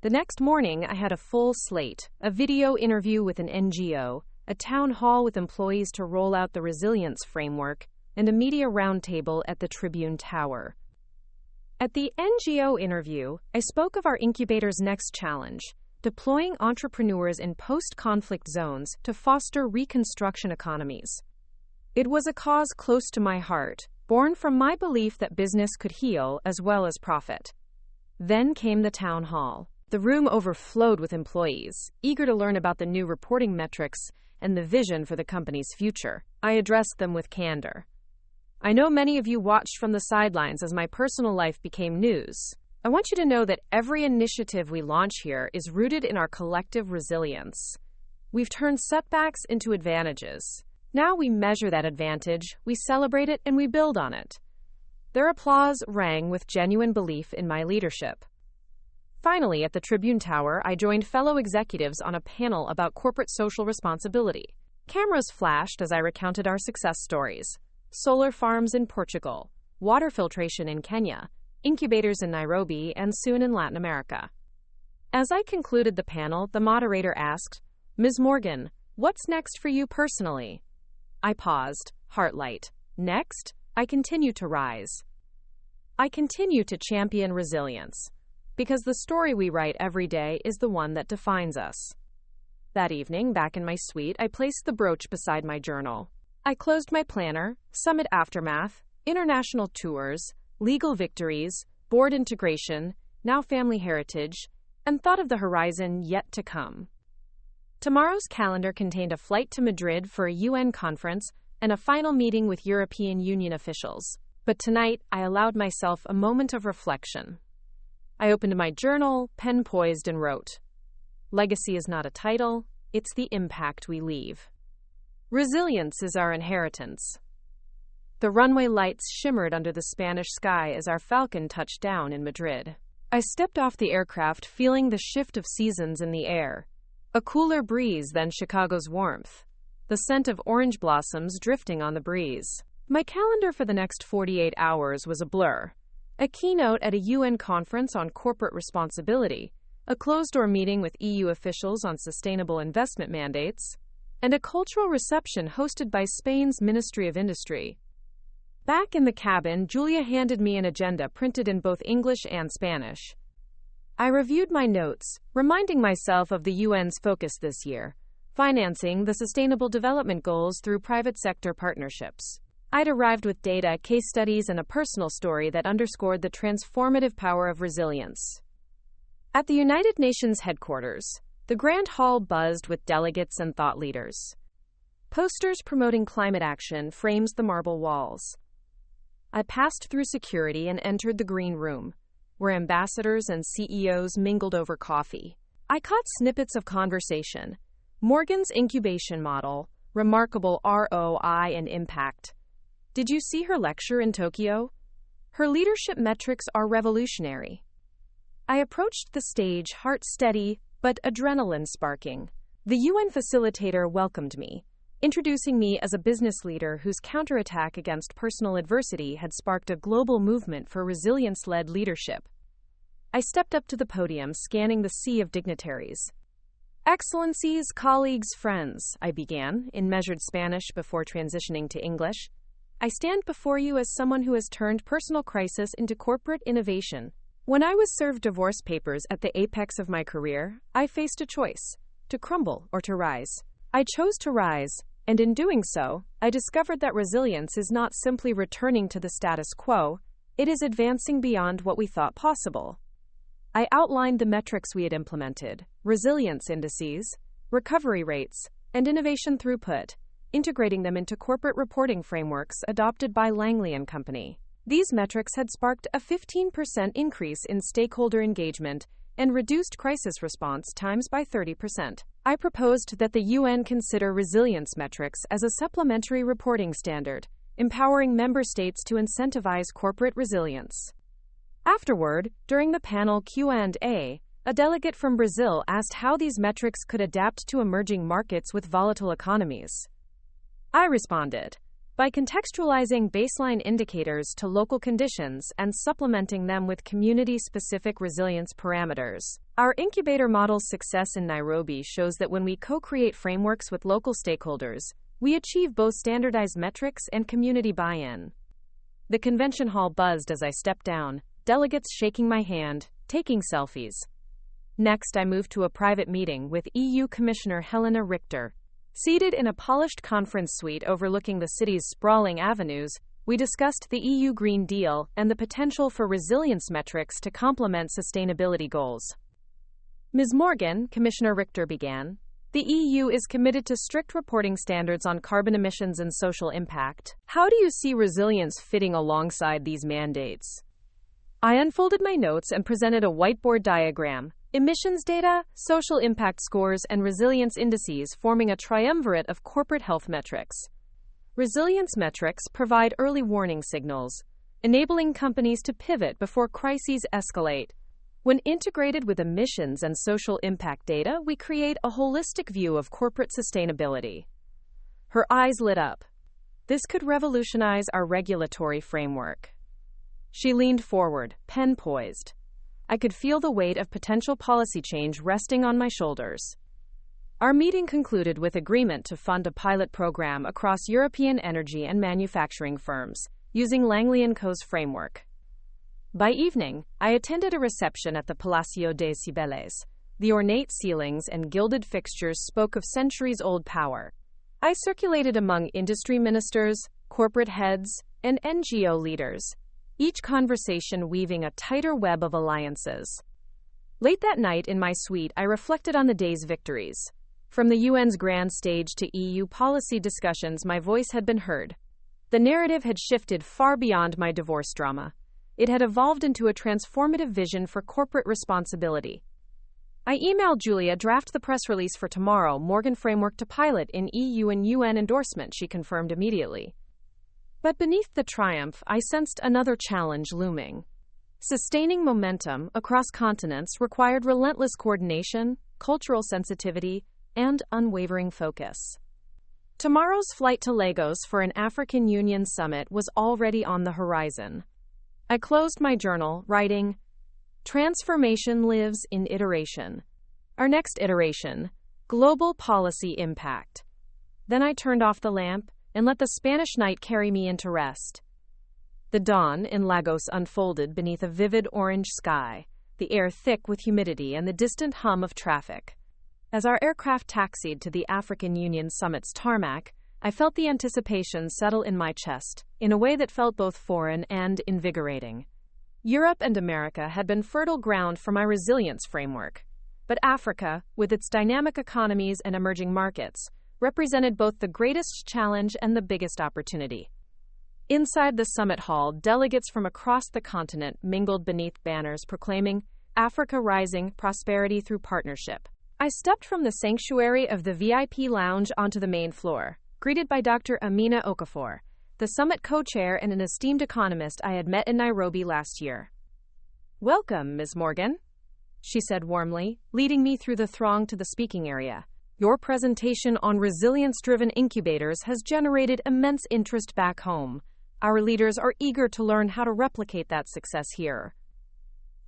The next morning, I had a full slate: a video interview with an NGO, a town hall with employees to roll out the resilience framework, and a media roundtable at the Tribune Tower. At the NGO interview, I spoke of our incubator's next challenge: deploying entrepreneurs in post-conflict zones to foster reconstruction economies. It was a cause close to my heart, born from my belief that business could heal as well as profit. Then came the town hall. The room overflowed with employees, eager to learn about the new reporting metrics and the vision for the company's future. I addressed them with candor. I know many of you watched from the sidelines as my personal life became news. I want you to know that every initiative we launch here is rooted in our collective resilience. We've turned setbacks into advantages. Now we measure that advantage, we celebrate it, and we build on it. Their applause rang with genuine belief in my leadership. Finally, at the Tribune Tower, I joined fellow executives on a panel about corporate social responsibility. Cameras flashed as I recounted our success stories: solar farms in Portugal, water filtration in Kenya, incubators in Nairobi, and soon in Latin America. As I concluded the panel, the moderator asked, "Ms. Morgan, what's next for you personally?" I paused, heart light. Next, I continue to rise. I continue to champion resilience, because the story we write every day is the one that defines us. That evening, back in my suite, I placed the brooch beside my journal. I closed my planner: summit aftermath, international tours, legal victories, board integration, now family heritage, and thought of the horizon yet to come. Tomorrow's calendar contained a flight to Madrid for a UN conference and a final meeting with European Union officials. But tonight, I allowed myself a moment of reflection. I opened my journal, pen poised, and wrote, "Legacy is not a title, it's the impact we leave. Resilience is our inheritance. The runway lights shimmered under the Spanish sky as our Falcon touched down in Madrid. I stepped off the aircraft feeling the shift of seasons in the air. A cooler breeze than Chicago's warmth. The scent of orange blossoms drifting on the breeze. My calendar for the next 48 hours was a blur. A keynote at a UN conference on corporate responsibility, a closed-door meeting with EU officials on sustainable investment mandates, and a cultural reception hosted by Spain's Ministry of Industry. Back in the cabin, Julia handed me an agenda printed in both English and Spanish. I reviewed my notes, reminding myself of the UN's focus this year, financing the Sustainable Development Goals through private sector partnerships. I'd arrived with data, case studies, and a personal story that underscored the transformative power of resilience. At the United Nations headquarters, the Grand Hall buzzed with delegates and thought leaders. Posters promoting climate action framed the marble walls. I passed through security and entered the green room, where ambassadors and CEOs mingled over coffee. I caught snippets of conversation. Morgan's incubation model, remarkable ROI and impact. Did you see her lecture in Tokyo? Her leadership metrics are revolutionary. I approached the stage, heart steady, but adrenaline sparking. The UN facilitator welcomed me, introducing me as a business leader whose counterattack against personal adversity had sparked a global movement for resilience-led leadership. I stepped up to the podium, scanning the sea of dignitaries. Excellencies, colleagues, friends, I began, in measured Spanish before transitioning to English. I stand before you as someone who has turned personal crisis into corporate innovation. When I was served divorce papers at the apex of my career, I faced a choice: to crumble or to rise. I chose to rise, and in doing so, I discovered that resilience is not simply returning to the status quo, it is advancing beyond what we thought possible. I outlined the metrics we had implemented: resilience indices, recovery rates, and innovation throughput, integrating them into corporate reporting frameworks adopted by Langley & Company. These metrics had sparked a 15% increase in stakeholder engagement and reduced crisis response times by 30%. I proposed that the UN consider resilience metrics as a supplementary reporting standard, empowering member states to incentivize corporate resilience. Afterward, during the panel Q&A, a delegate from Brazil asked how these metrics could adapt to emerging markets with volatile economies. I responded, by contextualizing baseline indicators to local conditions and supplementing them with community-specific resilience parameters. Our incubator model's success in Nairobi shows that when we co-create frameworks with local stakeholders, we achieve both standardized metrics and community buy-in. The convention hall buzzed as I stepped down, delegates shaking my hand, taking selfies. Next, I moved to a private meeting with EU Commissioner Helena Richter. Seated in a polished conference suite overlooking the city's sprawling avenues, we discussed the EU Green Deal and the potential for resilience metrics to complement sustainability goals. Ms. Morgan, Commissioner Richter began, the EU is committed to strict reporting standards on carbon emissions and social impact. How do you see resilience fitting alongside these mandates? I unfolded my notes and presented a whiteboard diagram. Emissions data, social impact scores, and resilience indices forming a triumvirate of corporate health metrics. Resilience metrics provide early warning signals, enabling companies to pivot before crises escalate. When integrated with emissions and social impact data, we create a holistic view of corporate sustainability. Her eyes lit up. This could revolutionize our regulatory framework. She leaned forward, pen poised. I could feel the weight of potential policy change resting on my shoulders. Our meeting concluded with agreement to fund a pilot program across European energy and manufacturing firms, using Langley & Co.'s framework. By evening, I attended a reception at the Palacio de Cibeles. The ornate ceilings and gilded fixtures spoke of centuries-old power. I circulated among industry ministers, corporate heads, and NGO leaders, each conversation weaving a tighter web of alliances. Late that night in my suite, I reflected on the day's victories. From the UN's grand stage to EU policy discussions, my voice had been heard. The narrative had shifted far beyond my divorce drama. It had evolved into a transformative vision for corporate responsibility. I emailed Julia, draft the press release for tomorrow, Morgan framework to pilot in EU and UN endorsement, she confirmed immediately. But beneath the triumph, I sensed another challenge looming. Sustaining momentum across continents required relentless coordination, cultural sensitivity, and unwavering focus. Tomorrow's flight to Lagos for an African Union summit was already on the horizon. I closed my journal, writing, "Transformation lives in iteration. Our next iteration, global policy impact." Then I turned off the lamp and let the Spanish night carry me into rest. The dawn in Lagos unfolded beneath a vivid orange sky, the air thick with humidity and the distant hum of traffic. As our aircraft taxied to the African Union Summit's tarmac, I felt the anticipation settle in my chest, in a way that felt both foreign and invigorating. Europe and America had been fertile ground for my resilience framework, but Africa, with its dynamic economies and emerging markets, represented both the greatest challenge and the biggest opportunity. Inside the summit hall, delegates from across the continent mingled beneath banners proclaiming, "Africa Rising, Prosperity Through Partnership." I stepped from the sanctuary of the VIP lounge onto the main floor, greeted by Dr. Amina Okafor, the summit co-chair and an esteemed economist I had met in Nairobi last year. "Welcome, Ms. Morgan," she said warmly, leading me through the throng to the speaking area. "Your presentation on resilience-driven incubators has generated immense interest back home. Our leaders are eager to learn how to replicate that success here."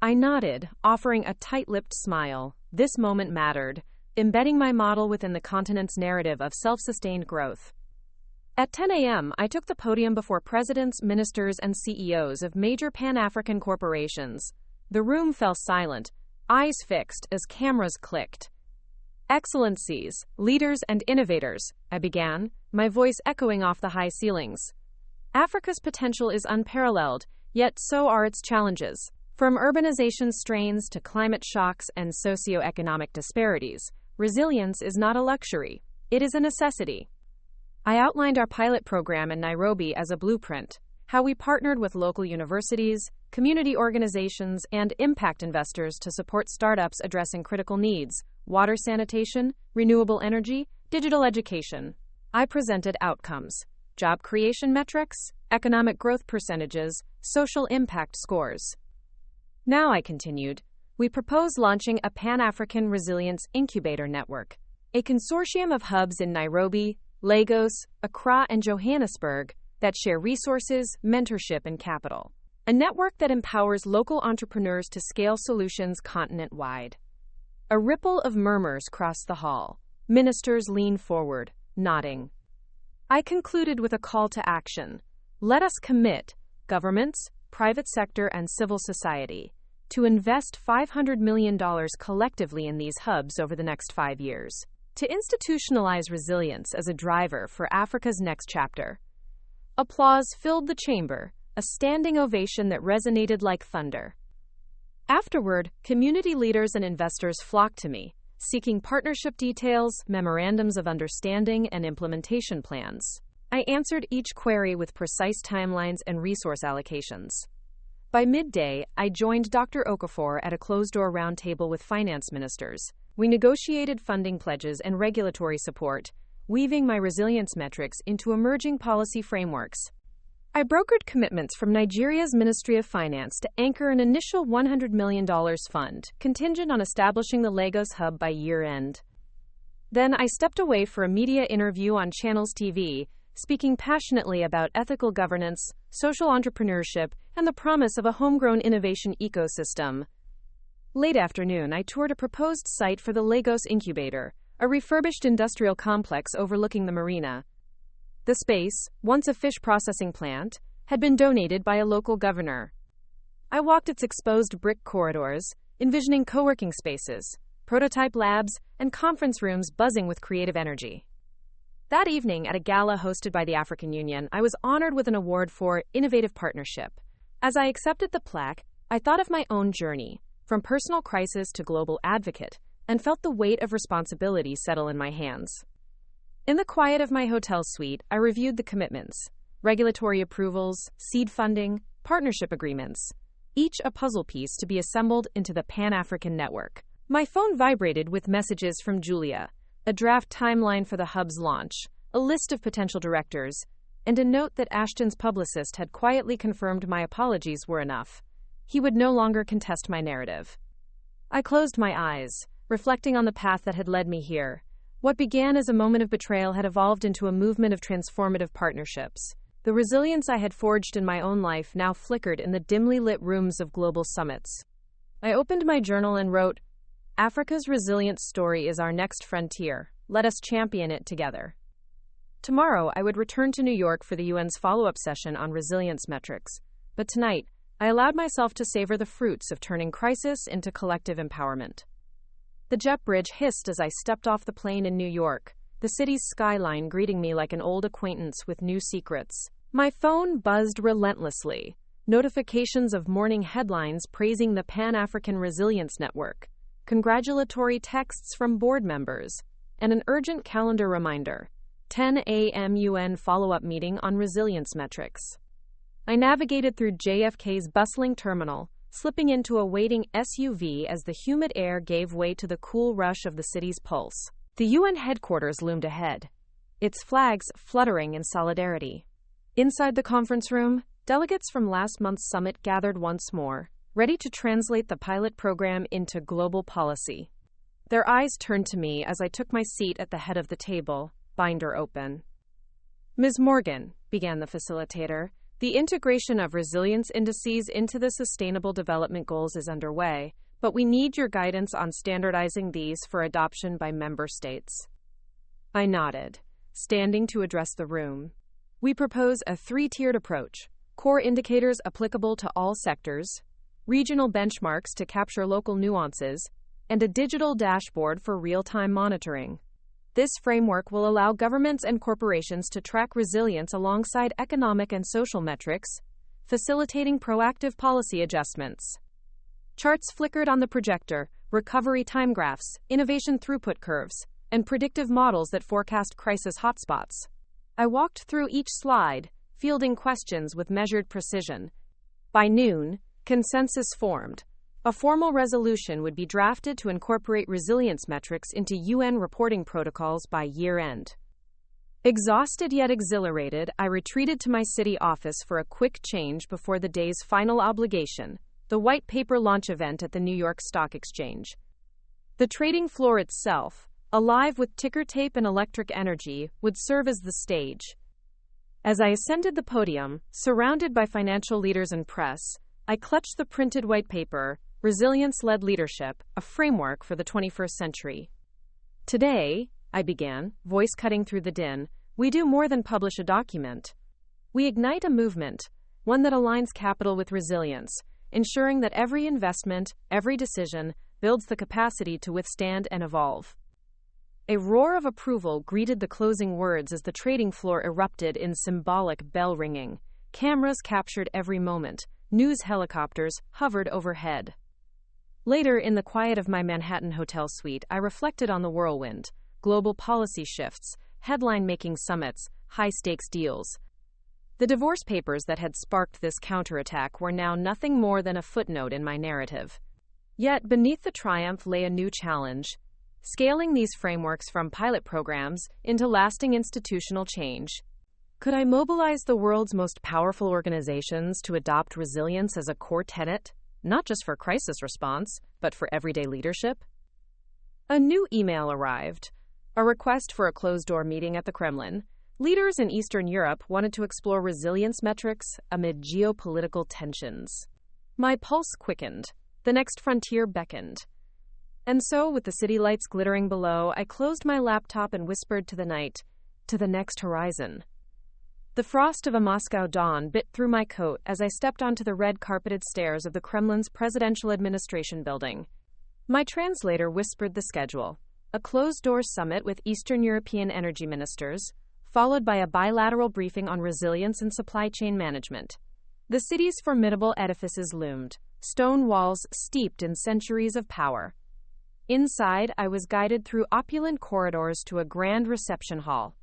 I nodded, offering a tight-lipped smile. This moment mattered, embedding my model within the continent's narrative of self-sustained growth. At 10 a.m., I took the podium before presidents, ministers, and CEOs of major Pan-African corporations. The room fell silent, eyes fixed as cameras clicked. "Excellencies, leaders, and innovators," I began, my voice echoing off the high ceilings. "Africa's potential is unparalleled, yet so are its challenges. From urbanization strains to climate shocks and socio-economic disparities, resilience is not a luxury, it is a necessity." I outlined our pilot program in Nairobi as a blueprint, how we partnered with local universities, community organizations, and impact investors to support startups addressing critical needs: water sanitation, renewable energy, digital education. I presented outcomes: job creation metrics, economic growth percentages, social impact scores. "Now," I continued, "we propose launching a Pan-African Resilience Incubator Network, a consortium of hubs in Nairobi, Lagos, Accra, and Johannesburg that share resources, mentorship, and capital. A network that empowers local entrepreneurs to scale solutions continent-wide." A ripple of murmurs crossed the hall. Ministers leaned forward, nodding. I concluded with a call to action. Let us commit, governments, private sector, and civil society, to invest $500 million collectively in these hubs over the next 5 years, to institutionalize resilience as a driver for Africa's next chapter. Applause filled the chamber, a standing ovation that resonated like thunder. Afterward, community leaders and investors flocked to me, seeking partnership details, memorandums of understanding, and implementation plans. I answered each query with precise timelines and resource allocations. By midday, I joined Dr. Okafor at a closed-door roundtable with finance ministers. We negotiated funding pledges and regulatory support, weaving my resilience metrics into emerging policy frameworks. I brokered commitments from Nigeria's Ministry of Finance to anchor an initial $100 million fund, contingent on establishing the Lagos hub by year-end. Then I stepped away for a media interview on Channels TV, speaking passionately about ethical governance, social entrepreneurship, and the promise of a homegrown innovation ecosystem. Late afternoon, I toured a proposed site for the Lagos Incubator, a refurbished industrial complex overlooking the marina. The space, once a fish processing plant, had been donated by a local governor. I walked its exposed brick corridors, envisioning co-working spaces, prototype labs, and conference rooms buzzing with creative energy. That evening, at a gala hosted by the African Union, I was honored with an award for Innovative Partnership. As I accepted the plaque, I thought of my own journey, from personal crisis to global advocate, and felt the weight of responsibility settle in my hands. In the quiet of my hotel suite, I reviewed the commitments: regulatory approvals, seed funding, partnership agreements, each a puzzle piece to be assembled into the Pan-African network. My phone vibrated with messages from Julia, a draft timeline for the hub's launch, a list of potential directors, and a note that Ashton's publicist had quietly confirmed my apologies were enough. He would no longer contest my narrative. I closed my eyes, reflecting on the path that had led me here. What began as a moment of betrayal had evolved into a movement of transformative partnerships. The resilience I had forged in my own life now flickered in the dimly lit rooms of global summits. I opened my journal and wrote, "Africa's resilience story is our next frontier. Let us champion it together." Tomorrow, I would return to New York for the UN's follow-up session on resilience metrics. But tonight, I allowed myself to savor the fruits of turning crisis into collective empowerment. The jet bridge hissed as I stepped off the plane in New York, the city's skyline greeting me like an old acquaintance with new secrets. My phone buzzed relentlessly, notifications of morning headlines praising the Pan-African Resilience Network, congratulatory texts from board members, and an urgent calendar reminder, 10 a.m. UN follow-up meeting on resilience metrics. I navigated through JFK's bustling terminal, slipping into a waiting SUV as the humid air gave way to the cool rush of the city's pulse. The UN headquarters loomed ahead, its flags fluttering in solidarity. Inside the conference room, delegates from last month's summit gathered once more, ready to translate the pilot program into global policy. Their eyes turned to me as I took my seat at the head of the table, binder open. "Ms. Morgan," began the facilitator, "the integration of resilience indices into the Sustainable Development Goals is underway, but we need your guidance on standardizing these for adoption by member states." I nodded, standing to address the room. "We propose a three-tiered approach: core indicators applicable to all sectors, regional benchmarks to capture local nuances, and a digital dashboard for real-time monitoring. This framework will allow governments and corporations to track resilience alongside economic and social metrics, facilitating proactive policy adjustments." Charts flickered on the projector, recovery time graphs, innovation throughput curves, and predictive models that forecast crisis hotspots. I walked through each slide, fielding questions with measured precision. By noon, consensus formed. A formal resolution would be drafted to incorporate resilience metrics into UN reporting protocols by year-end. Exhausted yet exhilarated, I retreated to my city office for a quick change before the day's final obligation, the white paper launch event at the New York Stock Exchange. The trading floor itself, alive with ticker tape and electric energy, would serve as the stage. As I ascended the podium, surrounded by financial leaders and press, I clutched the printed white paper, Resilience-Led Leadership, a framework for the 21st century. "Today," I began, voice cutting through the din, "we do more than publish a document. We ignite a movement, one that aligns capital with resilience, ensuring that every investment, every decision, builds the capacity to withstand and evolve." A roar of approval greeted the closing words as the trading floor erupted in symbolic bell ringing. Cameras captured every moment. News helicopters hovered overhead. Later, in the quiet of my Manhattan hotel suite, I reflected on the whirlwind: global policy shifts, headline-making summits, high-stakes deals. The divorce papers that had sparked this counterattack were now nothing more than a footnote in my narrative. Yet, beneath the triumph lay a new challenge: scaling these frameworks from pilot programs into lasting institutional change. Could I mobilize the world's most powerful organizations to adopt resilience as a core tenet, not just for crisis response, but for everyday leadership? A new email arrived, a request for a closed-door meeting at the Kremlin. Leaders in Eastern Europe wanted to explore resilience metrics amid geopolitical tensions. My pulse quickened. The next frontier beckoned. And so, with the city lights glittering below, I closed my laptop and whispered to the night, to the next horizon. The frost of a Moscow dawn bit through my coat as I stepped onto the red-carpeted stairs of the Kremlin's Presidential Administration Building. My translator whispered the schedule: a closed-door summit with Eastern European energy ministers, followed by a bilateral briefing on resilience and supply chain management. The city's formidable edifices loomed, stone walls steeped in centuries of power. Inside, I was guided through opulent corridors to a grand reception hall.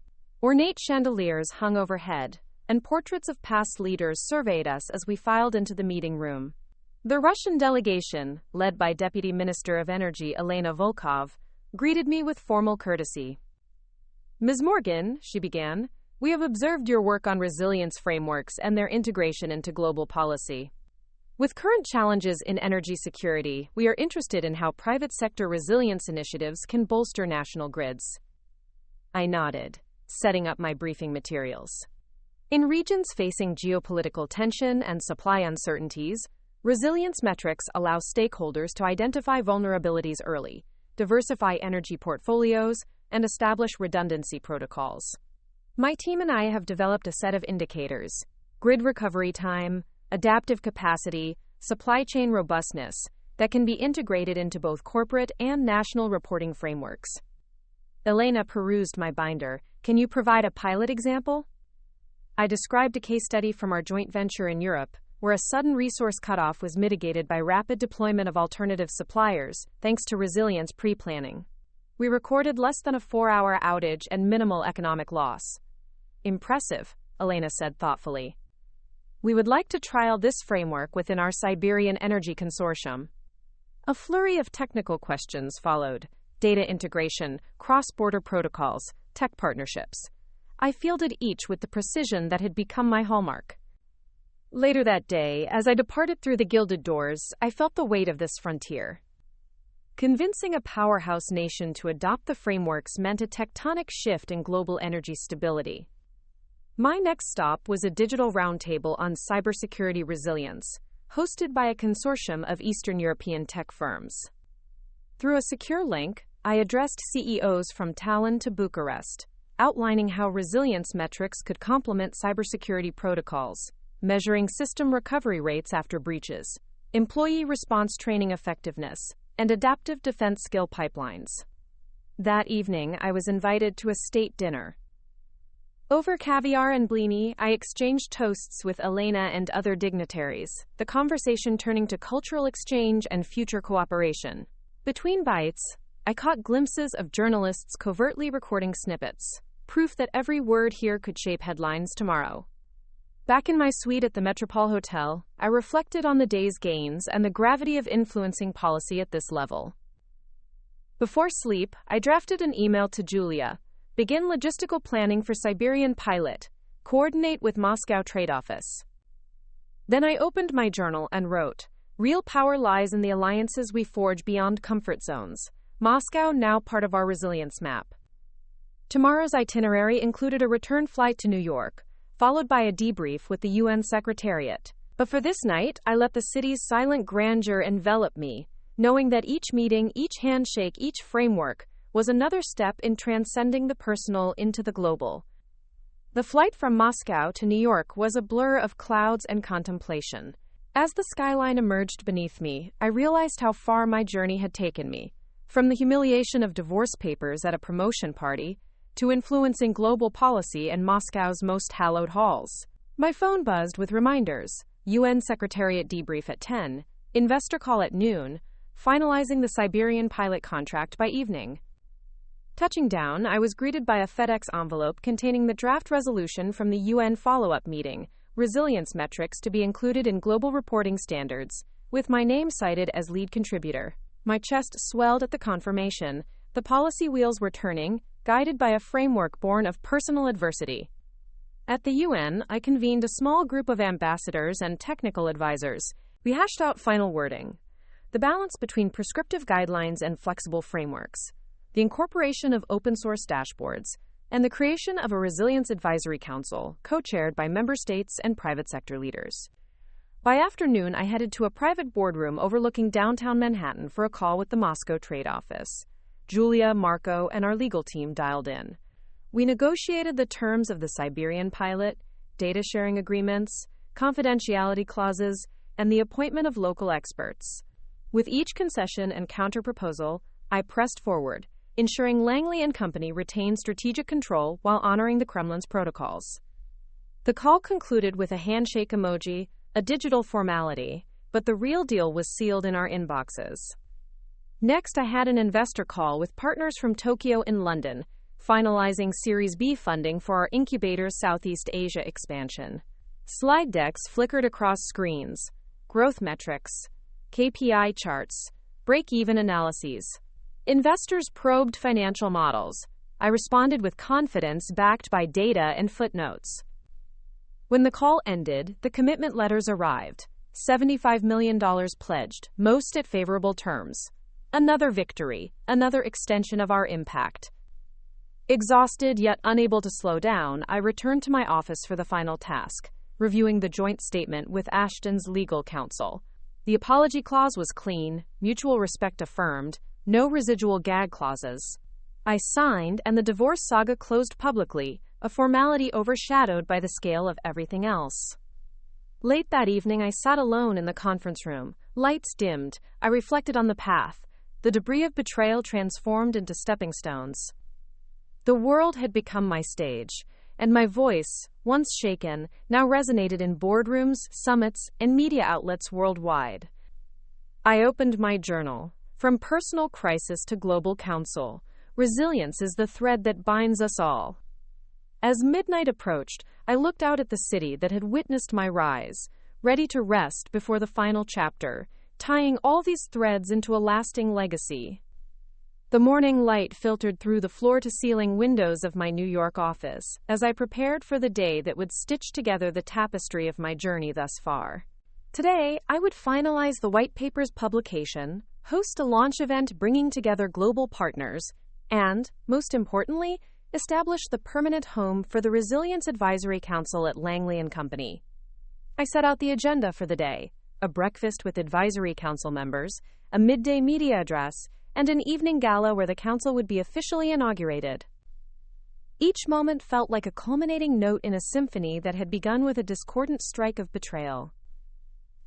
Ornate chandeliers hung overhead, and portraits of past leaders surveyed us as we filed into the meeting room. The Russian delegation, led by Deputy Minister of Energy Elena Volkov, greeted me with formal courtesy. Ms. Morgan, she began, we have observed your work on resilience frameworks and their integration into global policy. With current challenges in energy security, we are interested in how private sector resilience initiatives can bolster national grids. I nodded, setting up my briefing materials. In regions facing geopolitical tension and supply uncertainties, resilience metrics allow stakeholders to identify vulnerabilities early, diversify energy portfolios, and establish redundancy protocols. My team and I have developed a set of indicators: grid recovery time, adaptive capacity, supply chain robustness, that can be integrated into both corporate and national reporting frameworks. Elena perused my binder. Can you provide a pilot example? I described a case study from our joint venture in Europe, where a sudden resource cutoff was mitigated by rapid deployment of alternative suppliers, thanks to resilience pre-planning. We recorded less than a 4-hour outage and minimal economic loss. Impressive, Elena said thoughtfully. We would like to trial this framework within our Siberian Energy Consortium. A flurry of technical questions followed: data integration, cross-border protocols, tech partnerships. I fielded each with the precision that had become my hallmark. Later that day, as I departed through the gilded doors, I felt the weight of this frontier. Convincing a powerhouse nation to adopt the frameworks meant a tectonic shift in global energy stability. My next stop was a digital roundtable on cybersecurity resilience, hosted by a consortium of Eastern European tech firms. Through a secure link, I addressed CEOs from Tallinn to Bucharest, outlining how resilience metrics could complement cybersecurity protocols, measuring system recovery rates after breaches, employee response training effectiveness, and adaptive defense skill pipelines. That evening, I was invited to a state dinner. Over caviar and blini, I exchanged toasts with Elena and other dignitaries, the conversation turning to cultural exchange and future cooperation. Between bites, I caught glimpses of journalists covertly recording snippets, proof that every word here could shape headlines tomorrow. Back in my suite at the Metropole Hotel, I reflected on the day's gains and the gravity of influencing policy at this level. Before sleep, I drafted an email to Julia: begin logistical planning for Siberian pilot, coordinate with Moscow Trade Office. Then I opened my journal and wrote: real power lies in the alliances we forge beyond comfort zones. Moscow now part of our resilience map. Tomorrow's itinerary included a return flight to New York, followed by a debrief with the UN Secretariat. But for this night, I let the city's silent grandeur envelop me, knowing that each meeting, each handshake, each framework was another step in transcending the personal into the global. The flight from Moscow to New York was a blur of clouds and contemplation. As the skyline emerged beneath me, I realized how far my journey had taken me, from the humiliation of divorce papers at a promotion party to influencing global policy in Moscow's most hallowed halls. My phone buzzed with reminders: UN Secretariat debrief at 10, investor call at noon, finalizing the Siberian pilot contract by evening. Touching down, I was greeted by a FedEx envelope containing the draft resolution from the UN follow-up meeting, resilience metrics to be included in global reporting standards, with my name cited as lead contributor. My chest swelled at the confirmation. The policy wheels were turning, guided by a framework born of personal adversity. At the UN, I convened a small group of ambassadors and technical advisors. We hashed out final wording: the balance between prescriptive guidelines and flexible frameworks, the incorporation of open-source dashboards, and the creation of a Resilience Advisory Council, co-chaired by member states and private sector leaders. By afternoon, I headed to a private boardroom overlooking downtown Manhattan for a call with the Moscow Trade Office. Julia, Marco, and our legal team dialed in. We negotiated the terms of the Siberian pilot, data sharing agreements, confidentiality clauses, and the appointment of local experts. With each concession and counterproposal, I pressed forward, ensuring Langley and Company retained strategic control while honoring the Kremlin's protocols. The call concluded with a handshake emoji, a digital formality, but the real deal was sealed in our inboxes. Next, I had an investor call with partners from Tokyo and London, finalizing Series B funding for our incubator's Southeast Asia expansion. Slide decks flickered across screens, growth metrics, KPI charts, break-even analyses. Investors probed financial models. I responded with confidence backed by data and footnotes. When the call ended, the commitment letters arrived. $75 million pledged, most at favorable terms. Another victory, another extension of our impact. Exhausted yet unable to slow down, I returned to my office for the final task, reviewing the joint statement with Ashton's legal counsel. The apology clause was clean, mutual respect affirmed, no residual gag clauses. I signed, and the divorce saga closed publicly, a formality overshadowed by the scale of everything else. Late that evening, I sat alone in the conference room. Lights dimmed. I reflected on the path. The debris of betrayal transformed into stepping stones. The world had become my stage, and my voice, once shaken, now resonated in boardrooms, summits, and media outlets worldwide. I opened my journal. From personal crisis to global counsel, resilience is the thread that binds us all. As midnight approached, I looked out at the city that had witnessed my rise, ready to rest before the final chapter, tying all these threads into a lasting legacy. The morning light filtered through the floor-to-ceiling windows of my New York office as I prepared for the day that would stitch together the tapestry of my journey thus far. Today, I would finalize the white paper's publication, host a launch event bringing together global partners, and, most importantly, establish the permanent home for the Resilience Advisory Council at Langley & Company. I set out the agenda for the day: a breakfast with advisory council members, a midday media address, and an evening gala where the council would be officially inaugurated. Each moment felt like a culminating note in a symphony that had begun with a discordant strike of betrayal.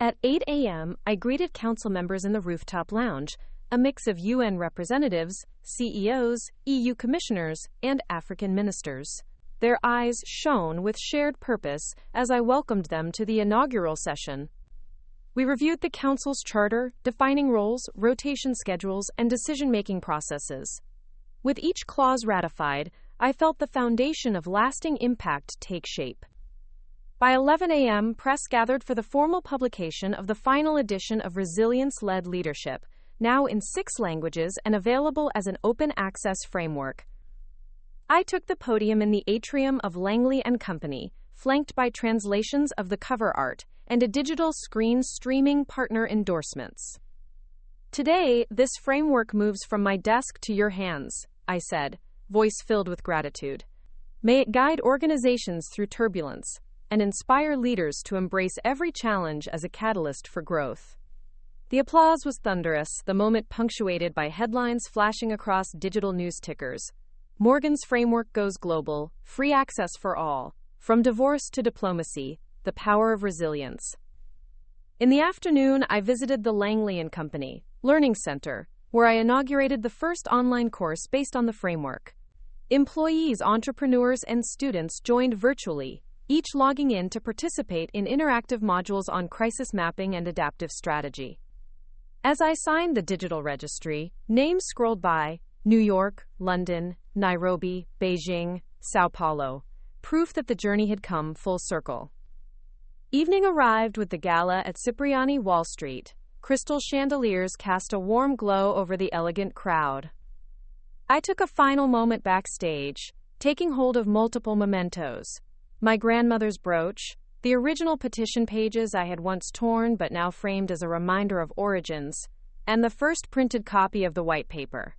At 8 a.m., I greeted council members in the rooftop lounge, a mix of UN representatives, CEOs, EU commissioners, and African ministers. Their eyes shone with shared purpose as I welcomed them to the inaugural session. We reviewed the council's charter, defining roles, rotation schedules, and decision-making processes. With each clause ratified, I felt the foundation of lasting impact take shape. By 11 a.m., press gathered for the formal publication of the final edition of Resilience-Led Leadership, now in 6 languages and available as an open-access framework. I took the podium in the atrium of Langley & Company, flanked by translations of the cover art and a digital screen streaming partner endorsements. Today, this framework moves from my desk to your hands, I said, voice filled with gratitude. May it guide organizations through turbulence and inspire leaders to embrace every challenge as a catalyst for growth. The applause was thunderous, the moment punctuated by headlines flashing across digital news tickers. Morgan's framework goes global, free access for all. From divorce to diplomacy, the power of resilience. In the afternoon, I visited the Langley & Company Learning Center, where I inaugurated the first online course based on the framework. Employees, entrepreneurs, and students joined virtually, each logging in to participate in interactive modules on crisis mapping and adaptive strategy. As I signed the digital registry, names scrolled by: New York, London, Nairobi, Beijing, Sao Paulo, proof that the journey had come full circle. Evening arrived with the gala at Cipriani Wall Street. Crystal chandeliers cast a warm glow over the elegant crowd. I took a final moment backstage, taking hold of multiple mementos. My grandmother's brooch, the original petition pages I had once torn but now framed as a reminder of origins, and the first printed copy of the white paper.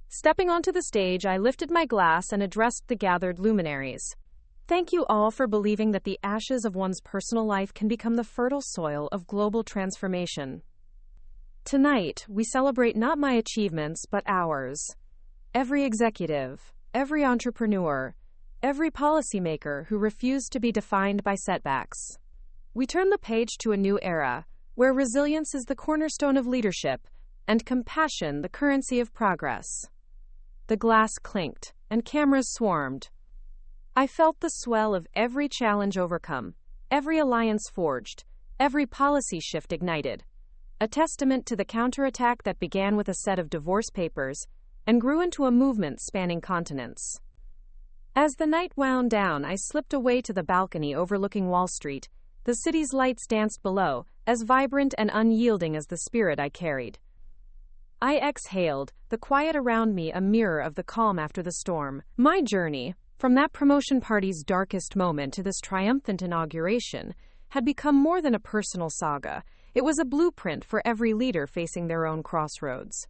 Stepping onto the stage, I lifted my glass and addressed the gathered luminaries. Thank you all for believing that the ashes of one's personal life can become the fertile soil of global transformation. Tonight, we celebrate not my achievements, but ours. Every executive, every entrepreneur, every policymaker who refused to be defined by setbacks. We turn the page to a new era, where resilience is the cornerstone of leadership, and compassion the currency of progress. The glass clinked, and cameras swarmed. I felt the swell of every challenge overcome, every alliance forged, every policy shift ignited, a testament to the counterattack that began with a set of divorce papers and grew into a movement spanning continents. As the night wound down, I slipped away to the balcony overlooking Wall Street, the The city's lights danced below, as vibrant and unyielding as the spirit I carried. I exhaled, the quiet around me a mirror of the calm after the storm. My journey, from that promotion party's darkest moment to this triumphant inauguration, had become more than a personal saga. It was a blueprint for every leader facing their own crossroads.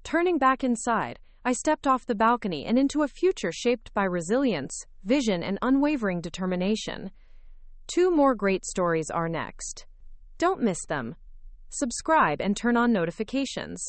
Turning back inside, I stepped off the balcony and into a future shaped by resilience, vision, and unwavering determination. 2 more great stories are next. Don't miss them. Subscribe and turn on notifications.